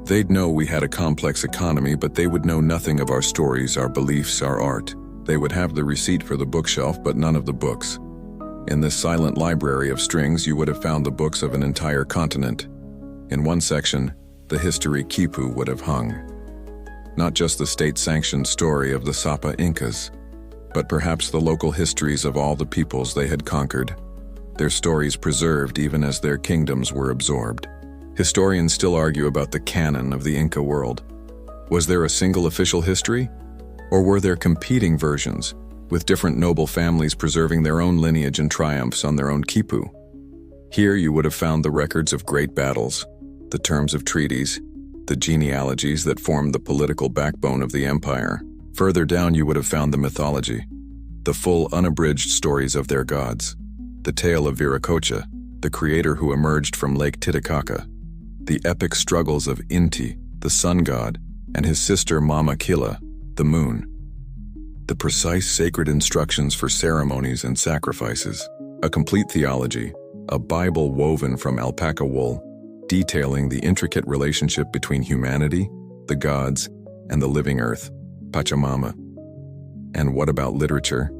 They'd know we had a complex economy, but they would know nothing of our stories, our beliefs, our art. They would have the receipt for the bookshelf, but none of the books. In this silent library of strings, you would have found the books of an entire continent. In one section, the history Quipu would have hung. Not just the state-sanctioned story of the Sapa Incas, but perhaps the local histories of all the peoples they had conquered, their stories preserved even as their kingdoms were absorbed. Historians still argue about the canon of the Inca world. Was there a single official history? Or were there competing versions, with different noble families preserving their own lineage and triumphs on their own Quipu? Here you would have found the records of great battles, the terms of treaties, the genealogies that formed the political backbone of the empire. Further down you would have found the mythology, the full unabridged stories of their gods, the tale of Viracocha, the creator who emerged from Lake Titicaca, the epic struggles of Inti, the sun god, and his sister Mama Killa, the moon, the precise sacred instructions for ceremonies and sacrifices, a complete theology, a Bible woven from alpaca wool, detailing the intricate relationship between humanity, the gods, and the living earth, Pachamama. And what about literature?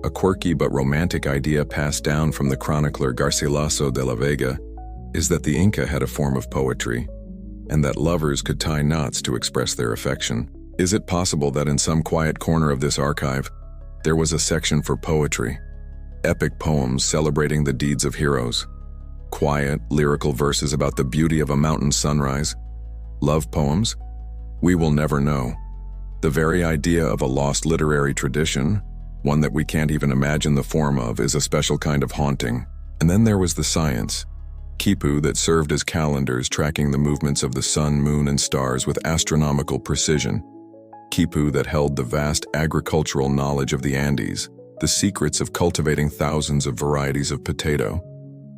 A quirky but romantic idea passed down from the chronicler Garcilaso de la Vega is that the Inca had a form of poetry, and that lovers could tie knots to express their affection. Is it possible that in some quiet corner of this archive, there was a section for poetry, epic poems celebrating the deeds of heroes, quiet, lyrical verses about the beauty of a mountain sunrise, love poems? We will never know. The very idea of a lost literary tradition, one that we can't even imagine the form of, is a special kind of haunting. And then there was the science, Quipu, that served as calendars tracking the movements of the sun, moon, and stars with astronomical precision. Quipu that held the vast agricultural knowledge of the Andes, the secrets of cultivating thousands of varieties of potato,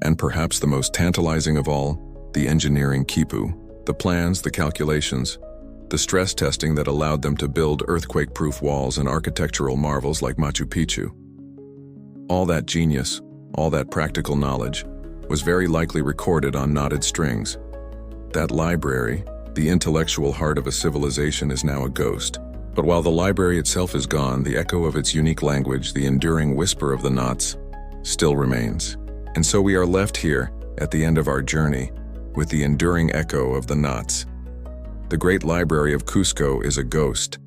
and perhaps the most tantalizing of all, the engineering Quipu, the plans, the calculations, the stress testing that allowed them to build earthquake-proof walls and architectural marvels like Machu Picchu. All that genius, all that practical knowledge, was very likely recorded on knotted strings. That library, the intellectual heart of a civilization, is now a ghost. But while the library itself is gone, the echo of its unique language, the enduring whisper of the knots, still remains. And so we are left here, at the end of our journey, with the enduring echo of the knots. The great library of Cusco is a ghost.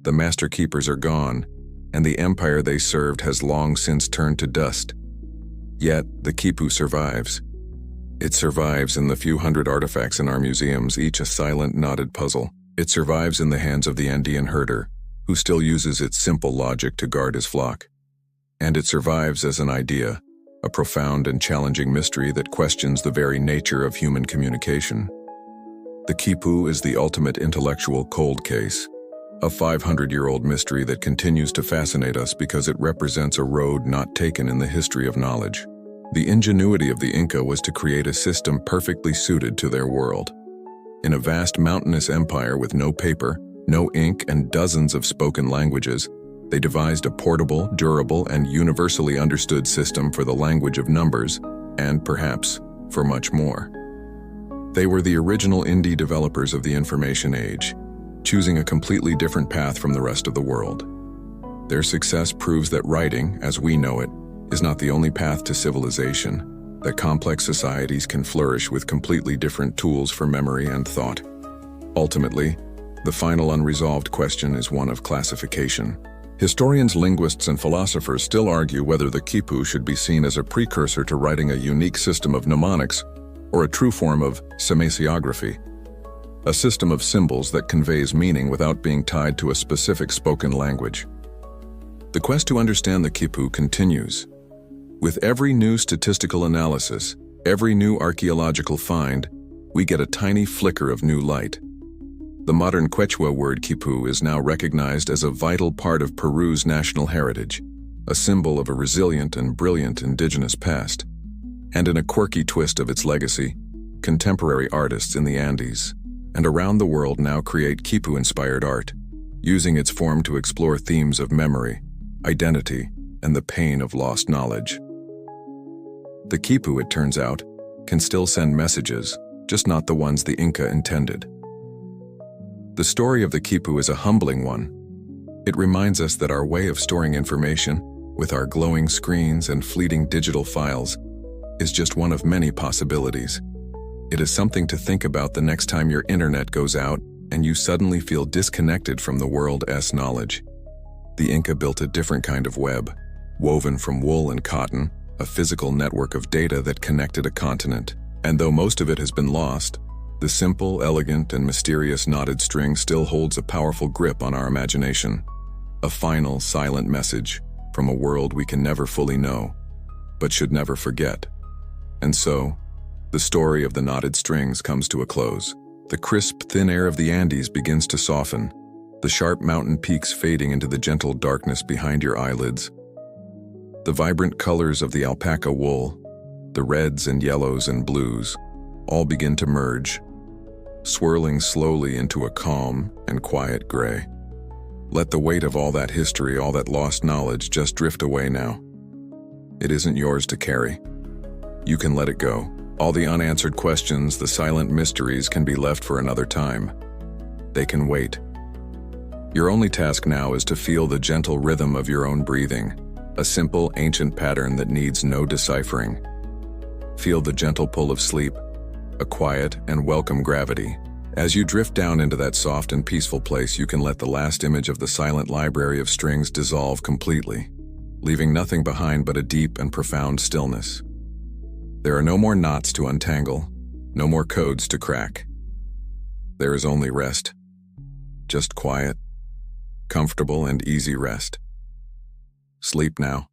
The master keepers are gone, and the empire they served has long since turned to dust. Yet, the Quipu survives. It survives in the few hundred artifacts in our museums, each a silent, knotted puzzle. It survives in the hands of the Andean herder, who still uses its simple logic to guard his flock. And it survives as an idea, a profound and challenging mystery that questions the very nature of human communication. The Quipu is the ultimate intellectual cold case, a 500-year-old mystery that continues to fascinate us because it represents a road not taken in the history of knowledge. The ingenuity of the Inca was to create a system perfectly suited to their world. In a vast mountainous empire with no paper, no ink, and dozens of spoken languages, they devised a portable, durable, and universally understood system for the language of numbers, and perhaps for much more. They were the original indie developers of the information age, choosing a completely different path from the rest of the world. Their success proves that writing, as we know it, is not the only path to civilization, that complex societies can flourish with completely different tools for memory and thought. Ultimately, the final unresolved question is one of classification. Historians, linguists, and philosophers still argue whether the Quipu should be seen as a precursor to writing a unique system of mnemonics or a true form of semasiography, a system of symbols that conveys meaning without being tied to a specific spoken language. The quest to understand the Quipu continues. With every new statistical analysis, every new archaeological find, we get a tiny flicker of new light. The modern Quechua word Quipu is now recognized as a vital part of Peru's national heritage, a symbol of a resilient and brilliant indigenous past. And in a quirky twist of its legacy, contemporary artists in the Andes and around the world now create Quipu-inspired art, using its form to explore themes of memory, identity, and the pain of lost knowledge. The Quipu, it turns out, can still send messages, just not the ones the Inca intended. The story of the Quipu is a humbling one. It reminds us that our way of storing information, with our glowing screens and fleeting digital files, is just one of many possibilities. It is something to think about the next time your internet goes out and you suddenly feel disconnected from the world's knowledge. The Inca built a different kind of web, woven from wool and cotton, a physical network of data that connected a continent. And though most of it has been lost, the simple, elegant, and mysterious knotted string still holds a powerful grip on our imagination. A final, silent message from a world we can never fully know, but should never forget. And so, the story of the knotted strings comes to a close. The crisp, thin air of the Andes begins to soften, the sharp mountain peaks fading into the gentle darkness behind your eyelids. The vibrant colors of the alpaca wool, the reds and yellows and blues, all begin to merge, swirling slowly into a calm and quiet gray. Let the weight of all that history, all that lost knowledge, just drift away now. It isn't yours to carry. You can let it go. All the unanswered questions, the silent mysteries can be left for another time. They can wait. Your only task now is to feel the gentle rhythm of your own breathing, a simple, ancient pattern that needs no deciphering. Feel the gentle pull of sleep, a quiet and welcome gravity. As you drift down into that soft and peaceful place, you can let the last image of the silent library of strings dissolve completely, leaving nothing behind but a deep and profound stillness. There are no more knots to untangle, no more codes to crack. There is only rest. Just quiet, comfortable and easy rest. Sleep now.